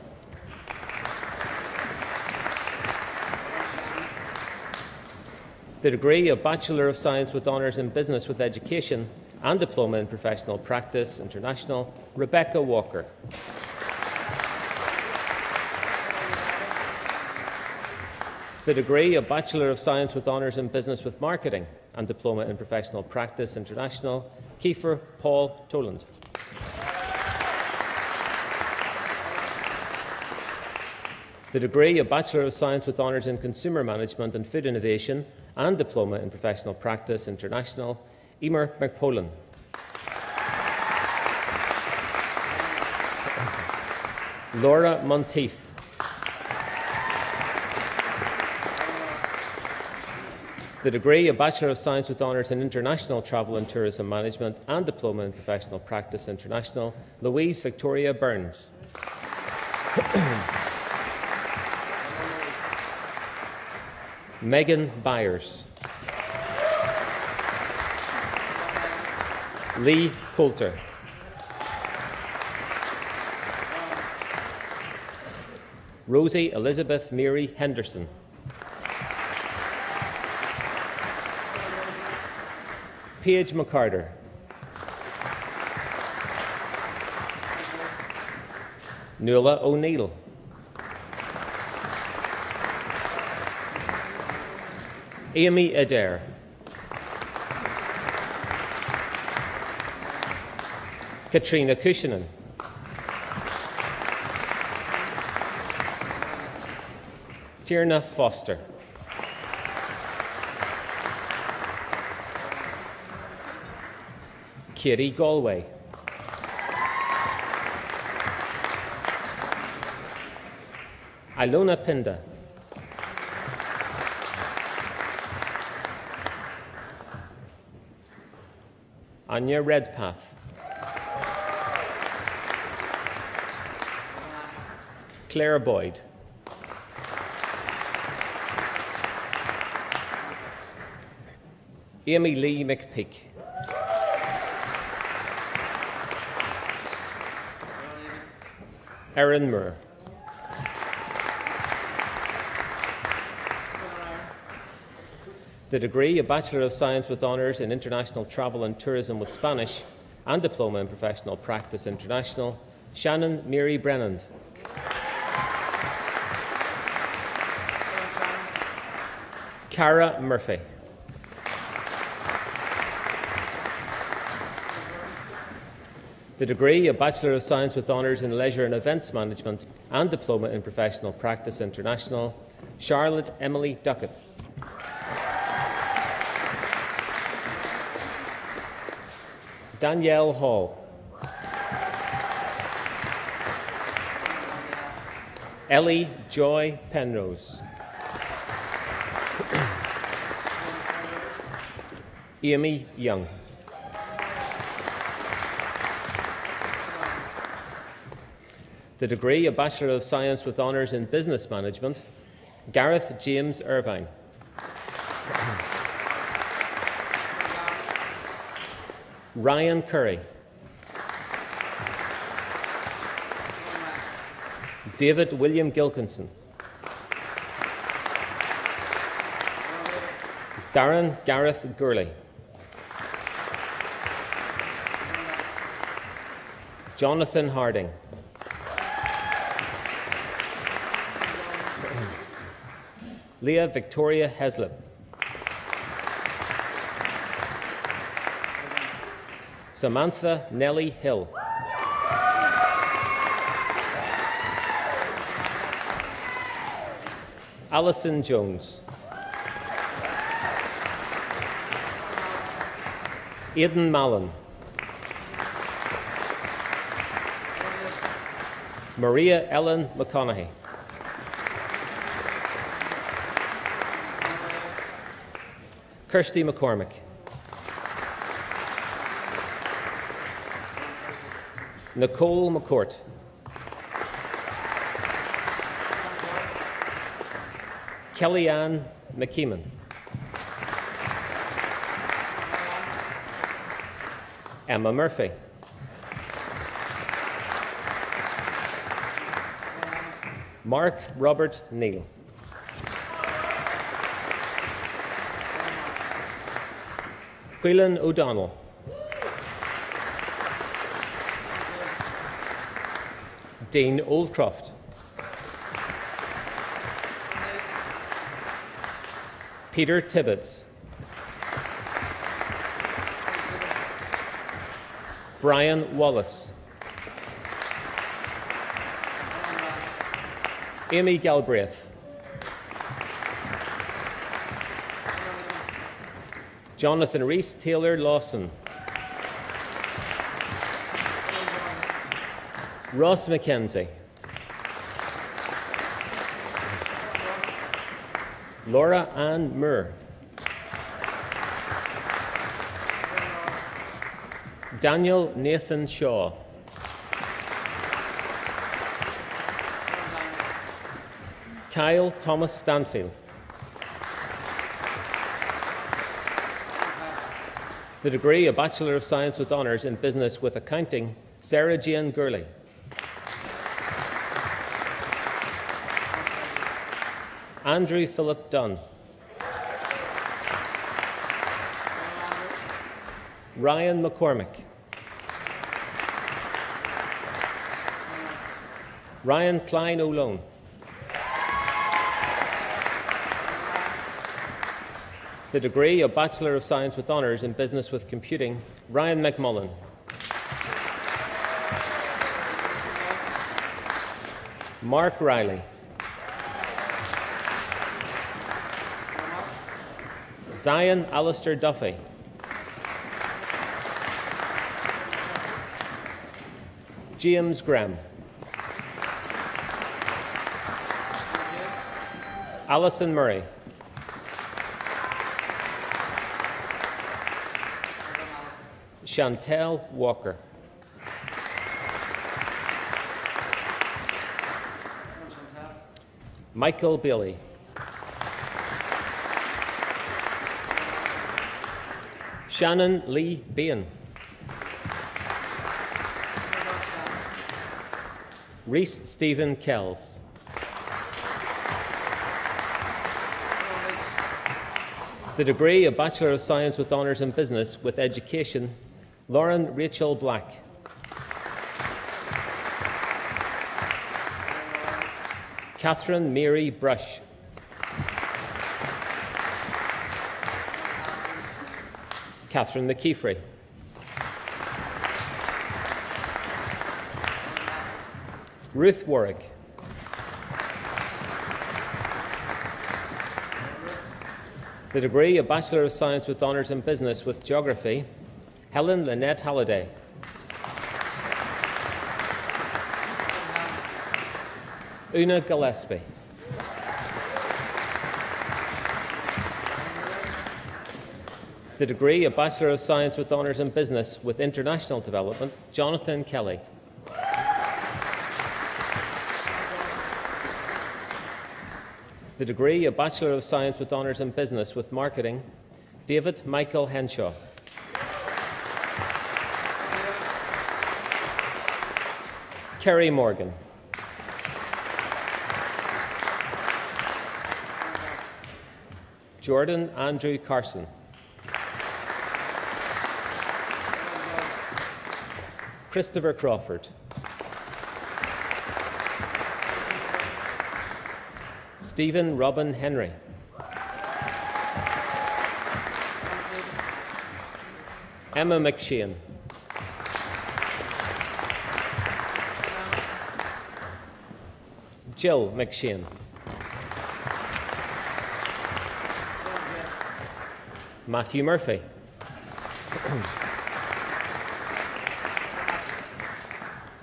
The degree of Bachelor of Science with Honours in Business with Education and Diploma in Professional Practice International, Rebecca Walker. The degree of Bachelor of Science with Honours in Business with Marketing and Diploma in Professional Practice International, Kiefer Paul Toland. The degree of Bachelor of Science with Honours in Consumer Management and Food Innovation and Diploma in Professional Practice International, Emer McPolin. Laura Monteith. The degree of Bachelor of Science with Honours in International Travel and Tourism Management and Diploma in Professional Practice International, Louise Victoria Burns. Megan Byers. Lee Coulter. Rosie Elizabeth Mary Henderson. Paige McCarter. Nuala O'Neill. Amy Adair. Katrina Cushionen. Tierna Foster. Katie Galway. Ilona Pinda. Anya Redpath. Claire Boyd. Amy Lee McPeak. Erin Moore. The degree of Bachelor of Science with Honours in International Travel and Tourism with Spanish and Diploma in Professional Practice International, Shannon Mary Brennand. Cara Murphy. The degree of Bachelor of Science with Honours in Leisure and Events Management and Diploma in Professional Practice International, Charlotte Emily Duckett. Danielle Hall. Ellie Joy Penrose. Amy Young. The degree of Bachelor of Science with Honours in Business Management, Gareth James Irvine. Ryan Curry. David William Gilkinson. Darren Gareth Gurley. Jonathan Harding. Leah Victoria Heslip. Samantha Nellie Hill. Alison Jones. Aidan Mallon. Maria Ellen McConaughey. Kirsty McCormick. Nicole McCourt. Kellyanne McKeeman. Emma Murphy. Mark Robert Neal. Quillan O'Donnell. Dean Oldcroft. Peter Tibbetts. Brian Wallace. Amy Galbraith. Jonathan Rees Taylor Lawson. Ross McKenzie. Laura Ann Moore. Daniel Nathan Shaw. Kyle Thomas Stanfield. The degree of Bachelor of Science with Honours in Business with Accounting, Sarah Jane Gurley. Andrew Philip Dunn. Ryan McCormick. Ryan Klein O'Lone. The degree of Bachelor of Science with Honours in Business with Computing, Ryan McMullen. Mark Riley. Zion Alistair Duffy. James Graham. Alison Murray. Chantel Walker. Michael Bailey. Shannon Lee Bain. Reese Stephen Kells. The degree of Bachelor of Science with Honours in Business with Education, Lauren Rachel Black. Catherine Mary Brush. Catherine McKeefrey. Ruth Warwick. The degree of Bachelor of Science with Honours in Business with Geography, Helen Lynette Halliday. Una Gillespie. The degree of Bachelor of Science with Honours in Business with International Development, Jonathan Kelly. The degree of Bachelor of Science with Honours in Business with Marketing, David Michael Henshaw. Kerry Morgan. Jordan Andrew Carson. Christopher Crawford. Stephen Robin Henry. Emma McShane. Jill McShane. Matthew Murphy.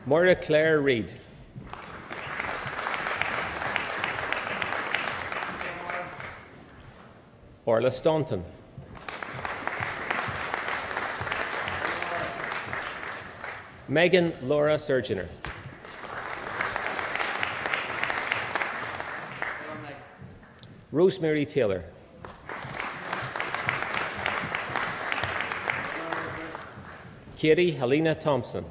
Moira Claire Reid. Orla Staunton. Megan Laura Surgeoner. Rosemary Taylor. Katie Helena Thompson.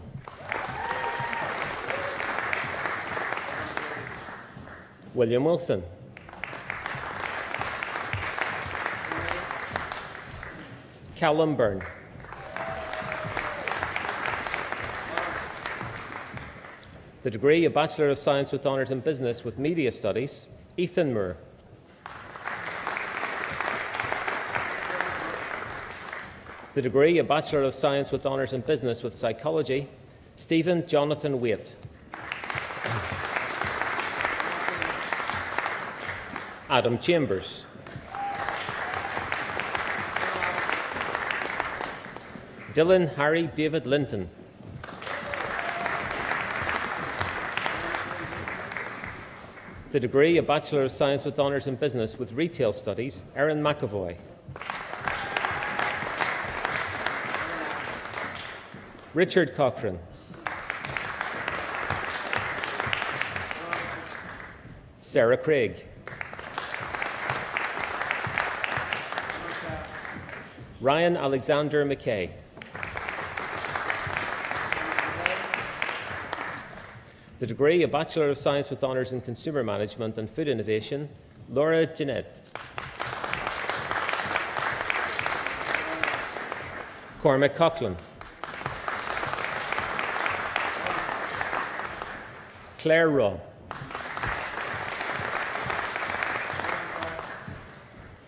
William Wilson. Callum Byrne. The degree of Bachelor of Science with Honours in Business with Media Studies, Ethan Moore. The degree of Bachelor of Science with Honours in Business with Psychology, Stephen Jonathan Waite. Adam Chambers. Dylan Harry David Linton. The degree of Bachelor of Science with Honours in Business with Retail Studies, Erin McAvoy. Richard Cochrane. Sarah Craig. Ryan Alexander McKay. The degree of Bachelor of Science with Honours in Consumer Management and Food Innovation, Laura Jeanette. Cormac Coughlin. Claire Robb.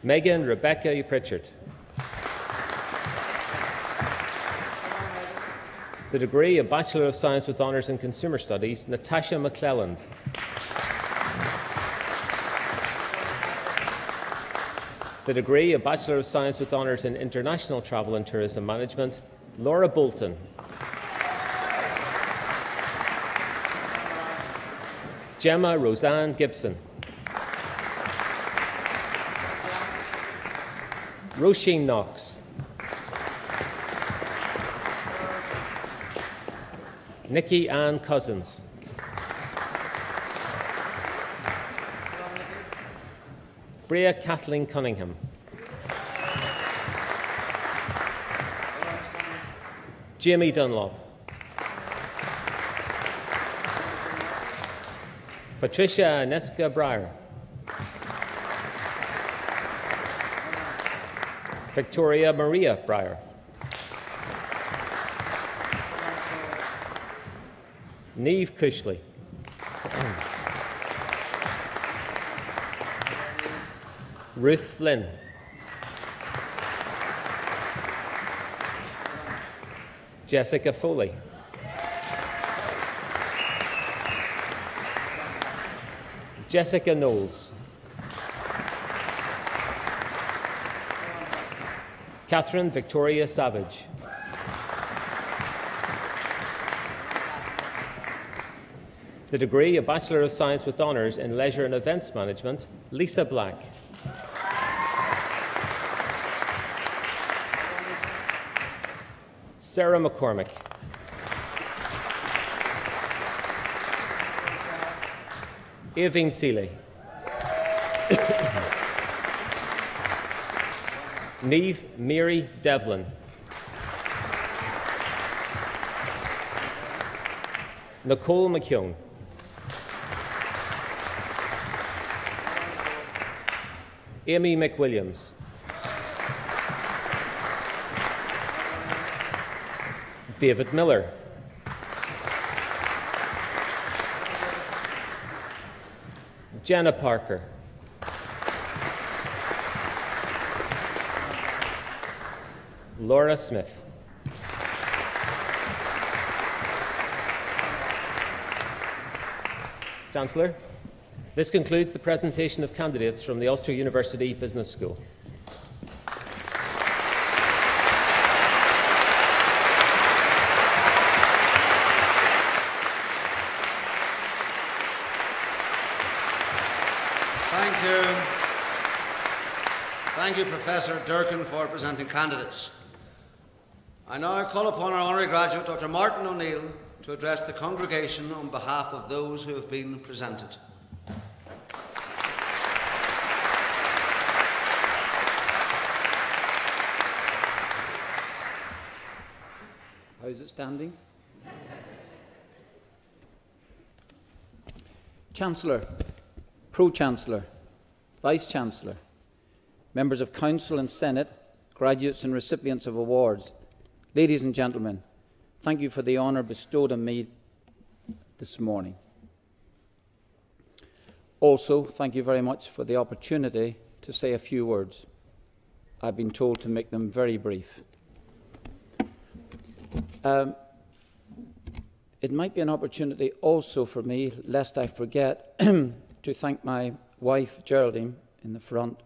Megan Rebecca Pritchard. The degree of Bachelor of Science with Honours in Consumer Studies, Natasha McClelland. The degree of Bachelor of Science with Honours in International Travel and Tourism Management, Laura Bolton. Gemma Roseanne Gibson. Roisin Knox. Nikki Ann Cousins. Bria Kathleen Cunningham. Jamie Dunlop. Patricia Aneska Breyer. Victoria Maria Breyer. Niamh Cushley. Ruth Flynn. Jessica Foley. Jessica Knowles. Catherine Victoria Savage. The degree of Bachelor of Science with Honours in Leisure and Events Management, Lisa Black. Sarah McCormick. Aoibhinn Seeley. Niamh Mary Devlin. Nicole McKeown. Amy McWilliams. David Miller. Jenna Parker. Laura Smith. Chancellor, this concludes the presentation of candidates from the Ulster University Business School. Thank you, Professor Durkin, for presenting candidates. I now call upon our honorary graduate, Dr. Martin O'Neill, to address the congregation on behalf of those who have been presented. How is it standing? Chancellor, Pro-Chancellor, Vice-Chancellor, members of Council and Senate, graduates and recipients of awards, ladies and gentlemen, thank you for the honour bestowed on me this morning. Also, thank you very much for the opportunity to say a few words. I've been told to make them very brief. It might be an opportunity also for me, lest I forget, to thank my wife, Geraldine, in the front,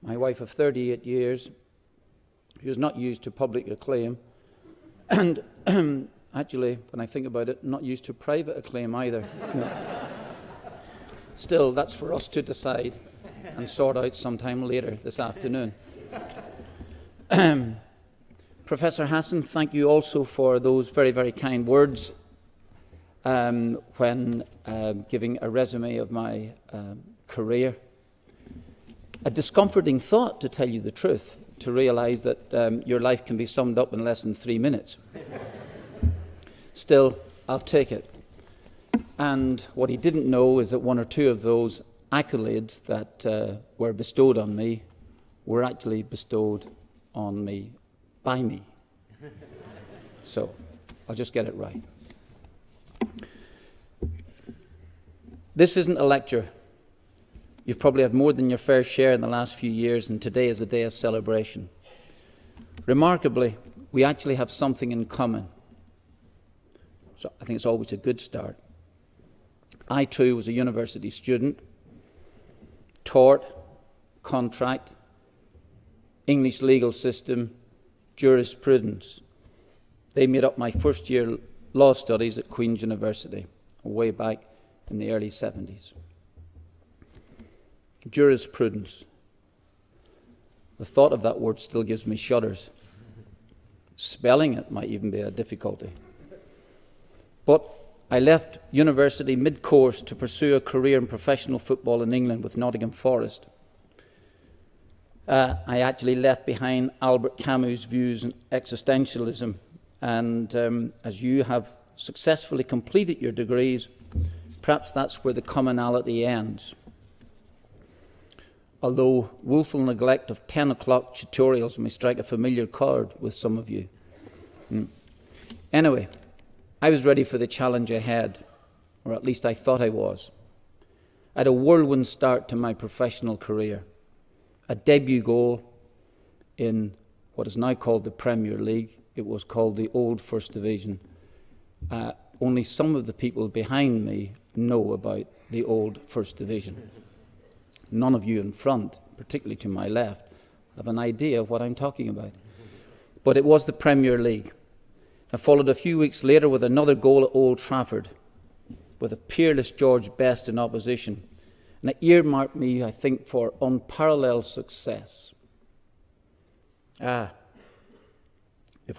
my wife of 38 years, who is not used to public acclaim, and actually, when I think about it, not used to private acclaim either. No. Still, that's for us to decide and sort out sometime later this afternoon. Professor Hassan, thank you also for those very, very kind words when giving a resume of my career. A discomforting thought, to tell you the truth, to realise that your life can be summed up in less than 3 minutes. Still, I'll take it. And what he didn't know is that one or two of those accolades that were bestowed on me were actually bestowed on me by me. So, I'll just get it right. This isn't a lecture. You've probably had more than your fair share in the last few years, and today is a day of celebration. Remarkably, we actually have something in common. So I think it's always a good start. I too was a university student, taught, contract, English legal system, jurisprudence. They made up my first year law studies at Queen's University, way back in the early 70s. Jurisprudence. The thought of that word still gives me shudders. Spelling it might even be a difficulty. But I left university mid-course to pursue a career in professional football in England with Nottingham Forest. I actually left behind Albert Camus' views on existentialism, and as you have successfully completed your degrees, perhaps that's where the commonality ends. Although woeful neglect of 10 o'clock tutorials may strike a familiar chord with some of you. Anyway, I was ready for the challenge ahead, or at least I thought I was. I had a whirlwind start to my professional career. A debut goal in what is now called the Premier League. It was called the old First Division. Only some of the people behind me know about the old First Division. None of you in front, particularly to my left, have an idea of what I'm talking about. But it was the Premier League. I followed a few weeks later with another goal at Old Trafford, with a peerless George Best in opposition. And it earmarked me, I think, for unparalleled success. If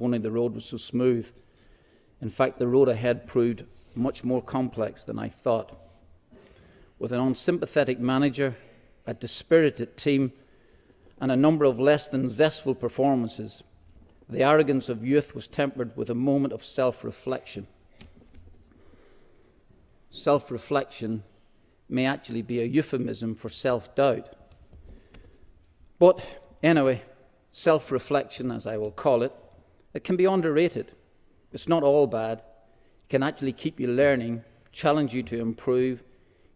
only the road was so smooth. In fact, the road ahead proved much more complex than I thought. With an unsympathetic manager, a dispirited team, and a number of less than zestful performances, the arrogance of youth was tempered with a moment of self-reflection. Self-reflection may actually be a euphemism for self-doubt. But anyway, self-reflection, as I will call it, it can be underrated. It's not all bad. It can actually keep you learning, challenge you to improve,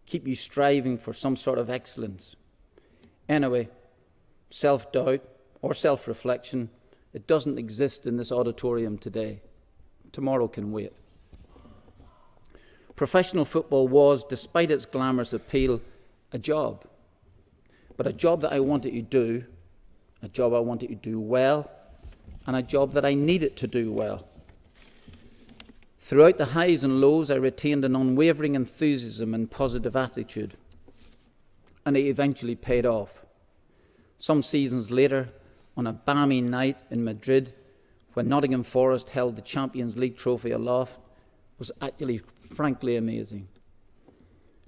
keep you striving for some sort of excellence. Anyway, self-doubt or self-reflection, it doesn't exist in this auditorium today. Tomorrow can wait. Professional football was, despite its glamorous appeal, a job. But a job that I wanted to do, a job I wanted to do well, and a job that I needed to do well. Throughout the highs and lows, I retained an unwavering enthusiasm and positive attitude, and it eventually paid off. Some seasons later, on a balmy night in Madrid, when Nottingham Forest held the Champions League trophy aloft, was actually frankly amazing.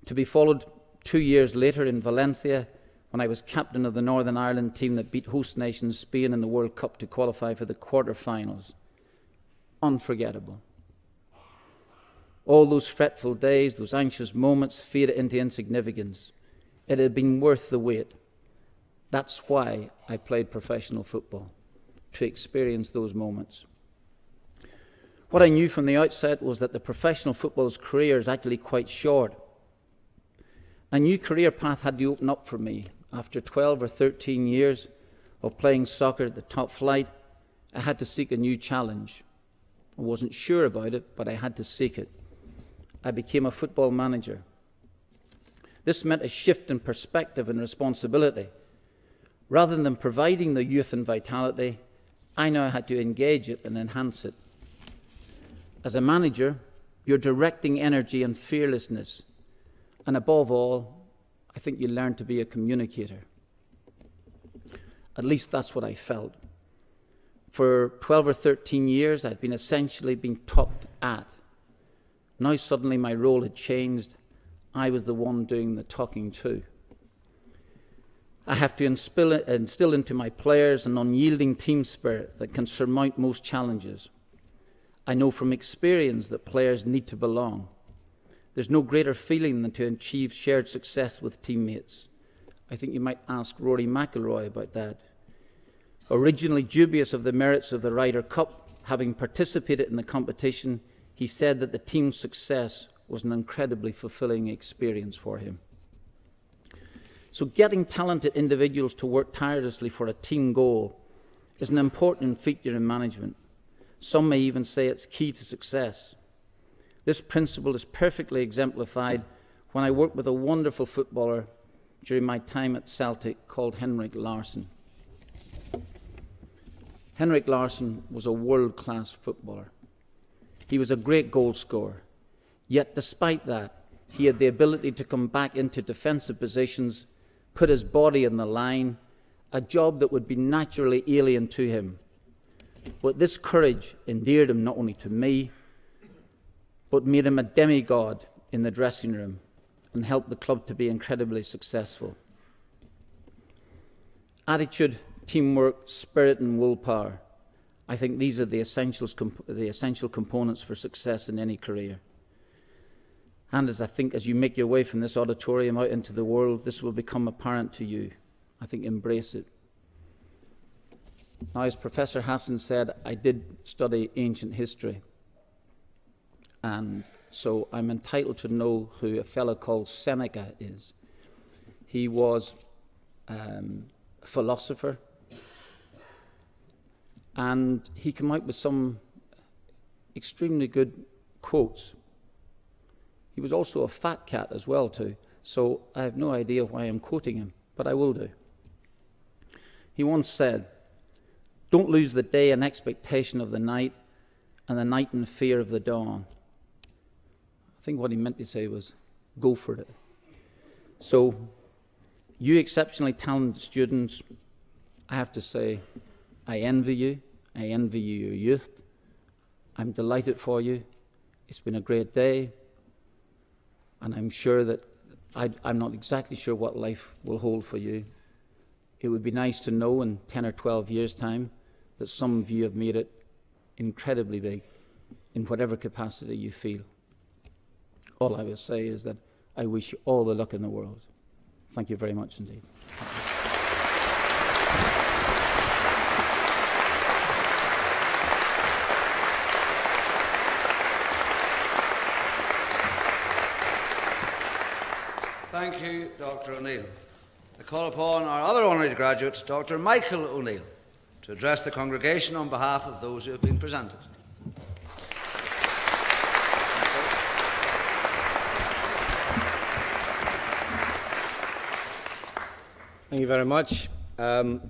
To be followed 2 years later in Valencia, when I was captain of the Northern Ireland team that beat host nation Spain in the World Cup to qualify for the quarter-finals. Unforgettable. All those fretful days, those anxious moments faded into insignificance. It had been worth the wait. That's why I played professional football, to experience those moments. What I knew from the outset was that the professional footballer's career is actually quite short. A new career path had to open up for me. After 12 or 13 years of playing soccer at the top flight, I had to seek a new challenge. I wasn't sure about it, but I had to seek it. I became a football manager. This meant a shift in perspective and responsibility. Rather than providing the youth and vitality, I now had to engage it and enhance it. As a manager, you're directing energy and fearlessness. And above all, I think you learn to be a communicator. At least that's what I felt. For 12 or 13 years, I'd been essentially being talked at. Now suddenly my role had changed. I was the one doing the talking to. I have to instill into my players an unyielding team spirit that can surmount most challenges. I know from experience that players need to belong. There's no greater feeling than to achieve shared success with teammates. I think you might ask Rory McIlroy about that. Originally dubious of the merits of the Ryder Cup, having participated in the competition, he said that the team's success was an incredibly fulfilling experience for him. So getting talented individuals to work tirelessly for a team goal is an important feature in management. Some may even say it's key to success. This principle is perfectly exemplified when I worked with a wonderful footballer during my time at Celtic called Henrik Larsson. Henrik Larsson was a world-class footballer. He was a great goal scorer. Yet despite that, he had the ability to come back into defensive positions, put his body in the line, a job that would be naturally alien to him. But this courage endeared him not only to me, but made him a demigod in the dressing room and helped the club to be incredibly successful. Attitude, teamwork, spirit and willpower. I think these are the essential components for success in any career. And as you make your way from this auditorium out into the world, this will become apparent to you. I think embrace it. Now, as Professor Hassan said, I did study ancient history. And so I'm entitled to know who a fellow called Seneca is. He was a philosopher, and he came out with some extremely good quotes. He was also a fat cat as well too, so I have no idea why I'm quoting him, but I will do. He once said, "Don't lose the day in expectation of the night, and the night in fear of the dawn." I think what he meant to say was, go for it. So, you exceptionally talented students, I have to say, I envy you. I envy you, your youth. I'm delighted for you. It's been a great day. And I'm sure that I'm not exactly sure what life will hold for you. It would be nice to know in 10 or 12 years' time that some of you have made it incredibly big in whatever capacity you feel. All I will say is that I wish you all the luck in the world. Thank you very much indeed. Thank you, Dr. O'Neill. I call upon our other honorary graduate, Dr. Michael O'Neill, to address the congregation on behalf of those who have been presented. Thank you very much. I've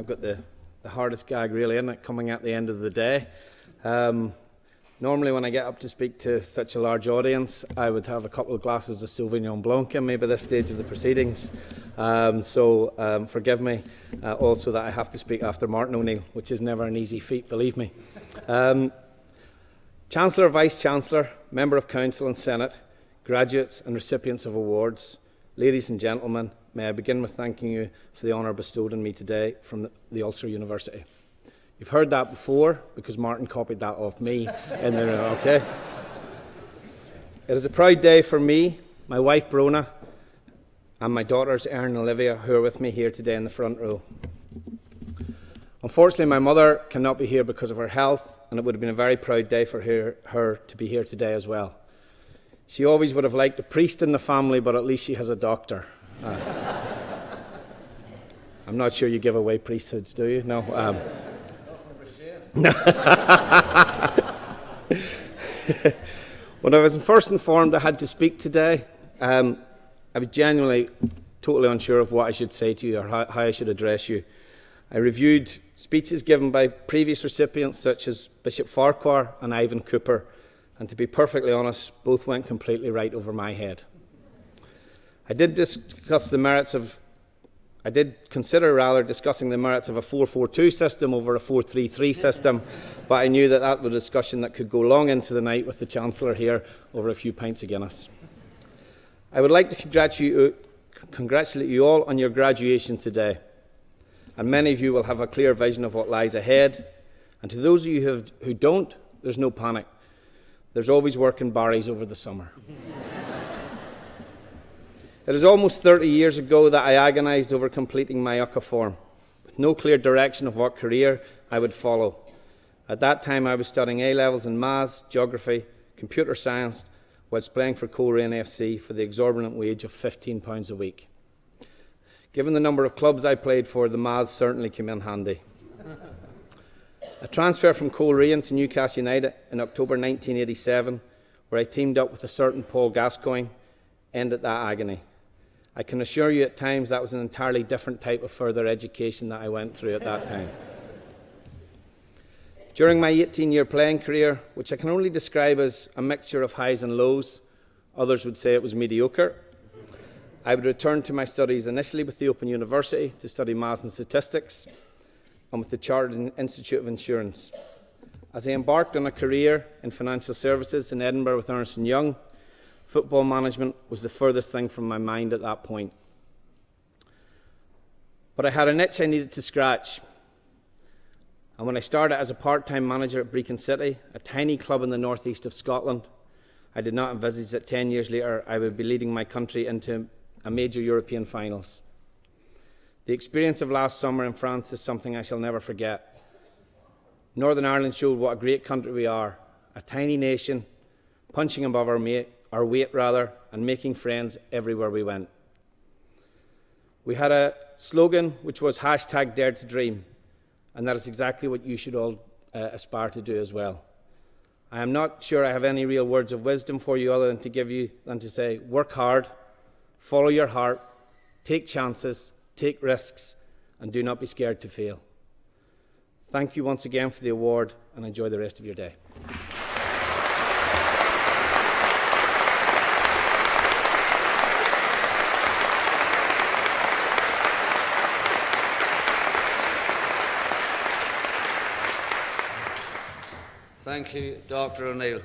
got the hardest gag really, isn't it, coming at the end of the day. Normally when I get up to speak to such a large audience, I would have a couple of glasses of Sauvignon Blanc in me by this stage of the proceedings. So forgive me also that I have to speak after Martin O'Neill, which is never an easy feat, believe me. Chancellor, Vice-Chancellor, Member of Council and Senate, graduates and recipients of awards, ladies and gentlemen, may I begin with thanking you for the honour bestowed on me today from the Ulster University. You've heard that before because Martin copied that off me in the room, okay? It is a proud day for me, my wife Brona, and my daughters Erin and Olivia, who are with me here today in the front row. Unfortunately, my mother cannot be here because of her health, and it would have been a very proud day for her to be here today as well. She always would have liked a priest in the family, but at least she has a doctor. I'm not sure you give away priesthoods, do you? No. When I was first informed I had to speak today, I was genuinely totally unsure of what I should say to you or how I should address you. I reviewed speeches given by previous recipients such as Bishop Farquhar and Ivan Cooper, and to be perfectly honest, both went completely right over my head. I did consider discussing the merits of a 4-4-2 system over a 4-3-3 system, but I knew that was a discussion that could go long into the night with the Chancellor here over a few pints of Guinness. I would like to congratulate you all on your graduation today, and many of you will have a clear vision of what lies ahead, and to those of you who don't, there's no panic. There's always work in Barry's over the summer. It is almost 30 years ago that I agonised over completing my UCA form, with no clear direction of what career I would follow. At that time I was studying A-levels in maths, geography, computer science, whilst playing for Coleraine FC for the exorbitant wage of £15 a week. Given the number of clubs I played for, the maths certainly came in handy. A transfer from Coleraine to Newcastle United in October 1987, where I teamed up with a certain Paul Gascoigne, ended that agony. I can assure you at times that was an entirely different type of further education that I went through at that time. During my 18-year playing career, which I can only describe as a mixture of highs and lows, others would say it was mediocre, I would return to my studies initially with the Open University to study maths and statistics, and with the Chartered Institute of Insurance. As I embarked on a career in financial services in Edinburgh with Ernst & Young, football management was the furthest thing from my mind at that point. But I had an itch I needed to scratch. And when I started as a part-time manager at Brecon City, a tiny club in the northeast of Scotland, I did not envisage that 10 years later I would be leading my country into a major European finals. The experience of last summer in France is something I shall never forget. Northern Ireland showed what a great country we are, a tiny nation, punching above our weight, and making friends everywhere we went. We had a slogan which was #DareToDream, and that is exactly what you should all aspire to do as well. I am not sure I have any real words of wisdom for you other than to say, work hard, follow your heart, take chances, take risks, and do not be scared to fail. Thank you once again for the award, and enjoy the rest of your day. Thank you, Dr. O'Neill.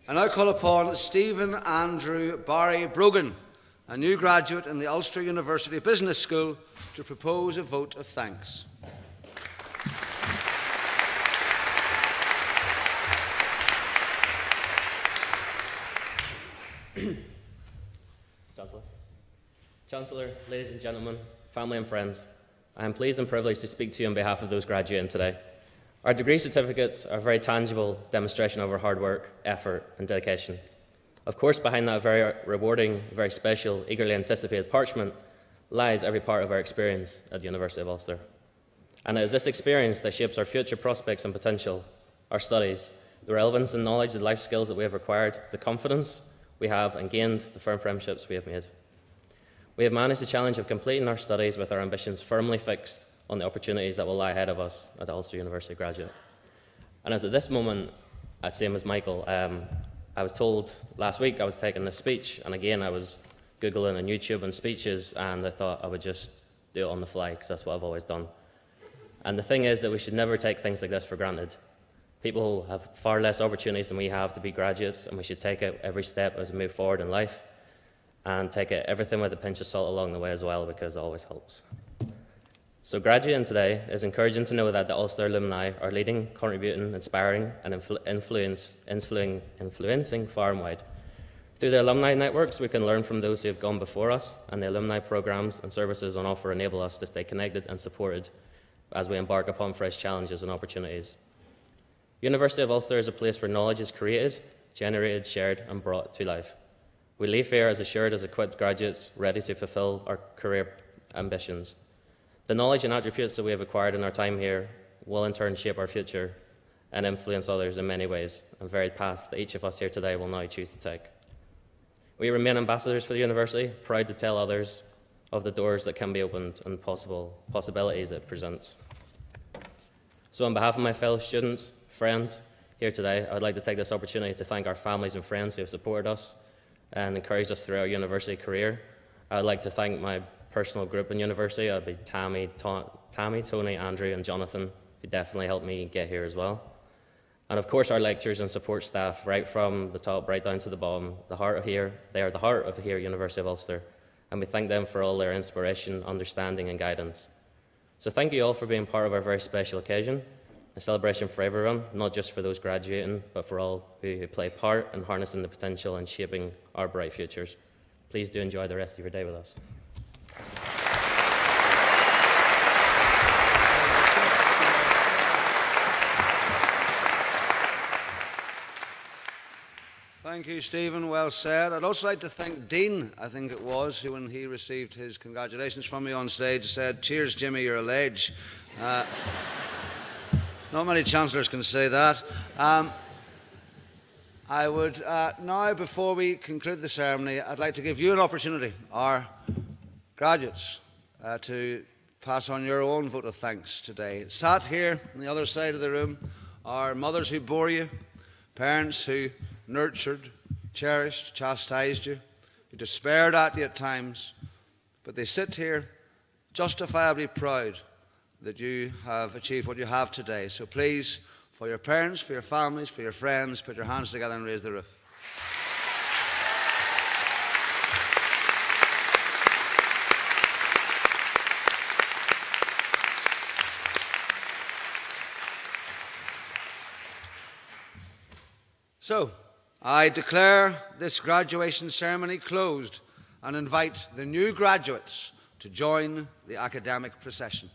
I now call upon Stephen Andrew Barry Brogan, a new graduate in the Ulster University Business School, to propose a vote of thanks. Chancellor, ladies and gentlemen, family and friends, I am pleased and privileged to speak to you on behalf of those graduating today. Our degree certificates are a very tangible demonstration of our hard work, effort and dedication. Of course, behind that very rewarding, very special, eagerly anticipated parchment lies every part of our experience at the University of Ulster. And it is this experience that shapes our future prospects and potential, our studies, the relevance and knowledge and life skills that we have acquired, the confidence we have and gained, the firm friendships we have made. We have managed the challenge of completing our studies with our ambitions firmly fixed on the opportunities that will lie ahead of us at the Ulster University graduate. And as at this moment, same as Michael, I was told last week I was taking this speech, and again I was Googling on YouTube and speeches, and I thought I would just do it on the fly, because that's what I've always done. And the thing is that we should never take things like this for granted. People have far less opportunities than we have to be graduates, and we should take it every step as we move forward in life, and take it everything with a pinch of salt along the way as well, because it always helps. So graduating today is encouraging to know that the Ulster alumni are leading, contributing, inspiring and influencing far and wide. Through the alumni networks, we can learn from those who have gone before us, and the alumni programs and services on offer enable us to stay connected and supported as we embark upon fresh challenges and opportunities. University of Ulster is a place where knowledge is created, generated, shared and brought to life. We leave here as assured as equipped graduates, ready to fulfil our career ambitions. The knowledge and attributes that we have acquired in our time here will in turn shape our future and influence others in many ways, and varied paths that each of us here today will now choose to take. We remain ambassadors for the university, proud to tell others of the doors that can be opened and possibilities it presents. So on behalf of my fellow students, friends here today, I would like to take this opportunity to thank our families and friends who have supported us and encouraged us through our university career. I would like to thank my personal group in university. I'd be Tammy, Tony, Andrew and Jonathan, who definitely helped me get here as well. And of course our lecturers and support staff, right from the top right down to the bottom, they are the heart of the University of Ulster, and we thank them for all their inspiration, understanding and guidance. So thank you all for being part of our very special occasion, a celebration for everyone, not just for those graduating, but for all who play part in harnessing the potential and shaping our bright futures. Please do enjoy the rest of your day with us. Thank you, Stephen. Well said. I'd also like to thank Dean, I think it was, who, when he received his congratulations from me on stage, said, "Cheers, Jimmy, you're a ledge." Not many chancellors can say that. I would now, before we conclude the ceremony, I'd like to give you an opportunity, our graduates, to pass on your own vote of thanks today. Sat here on the other side of the room are mothers who bore you, parents who nurtured, cherished, chastised you, who despaired at you at times, but they sit here justifiably proud that you have achieved what you have today. So please, for your parents, for your families, for your friends, put your hands together and raise the roof. So, I declare this graduation ceremony closed and invite the new graduates to join the academic procession.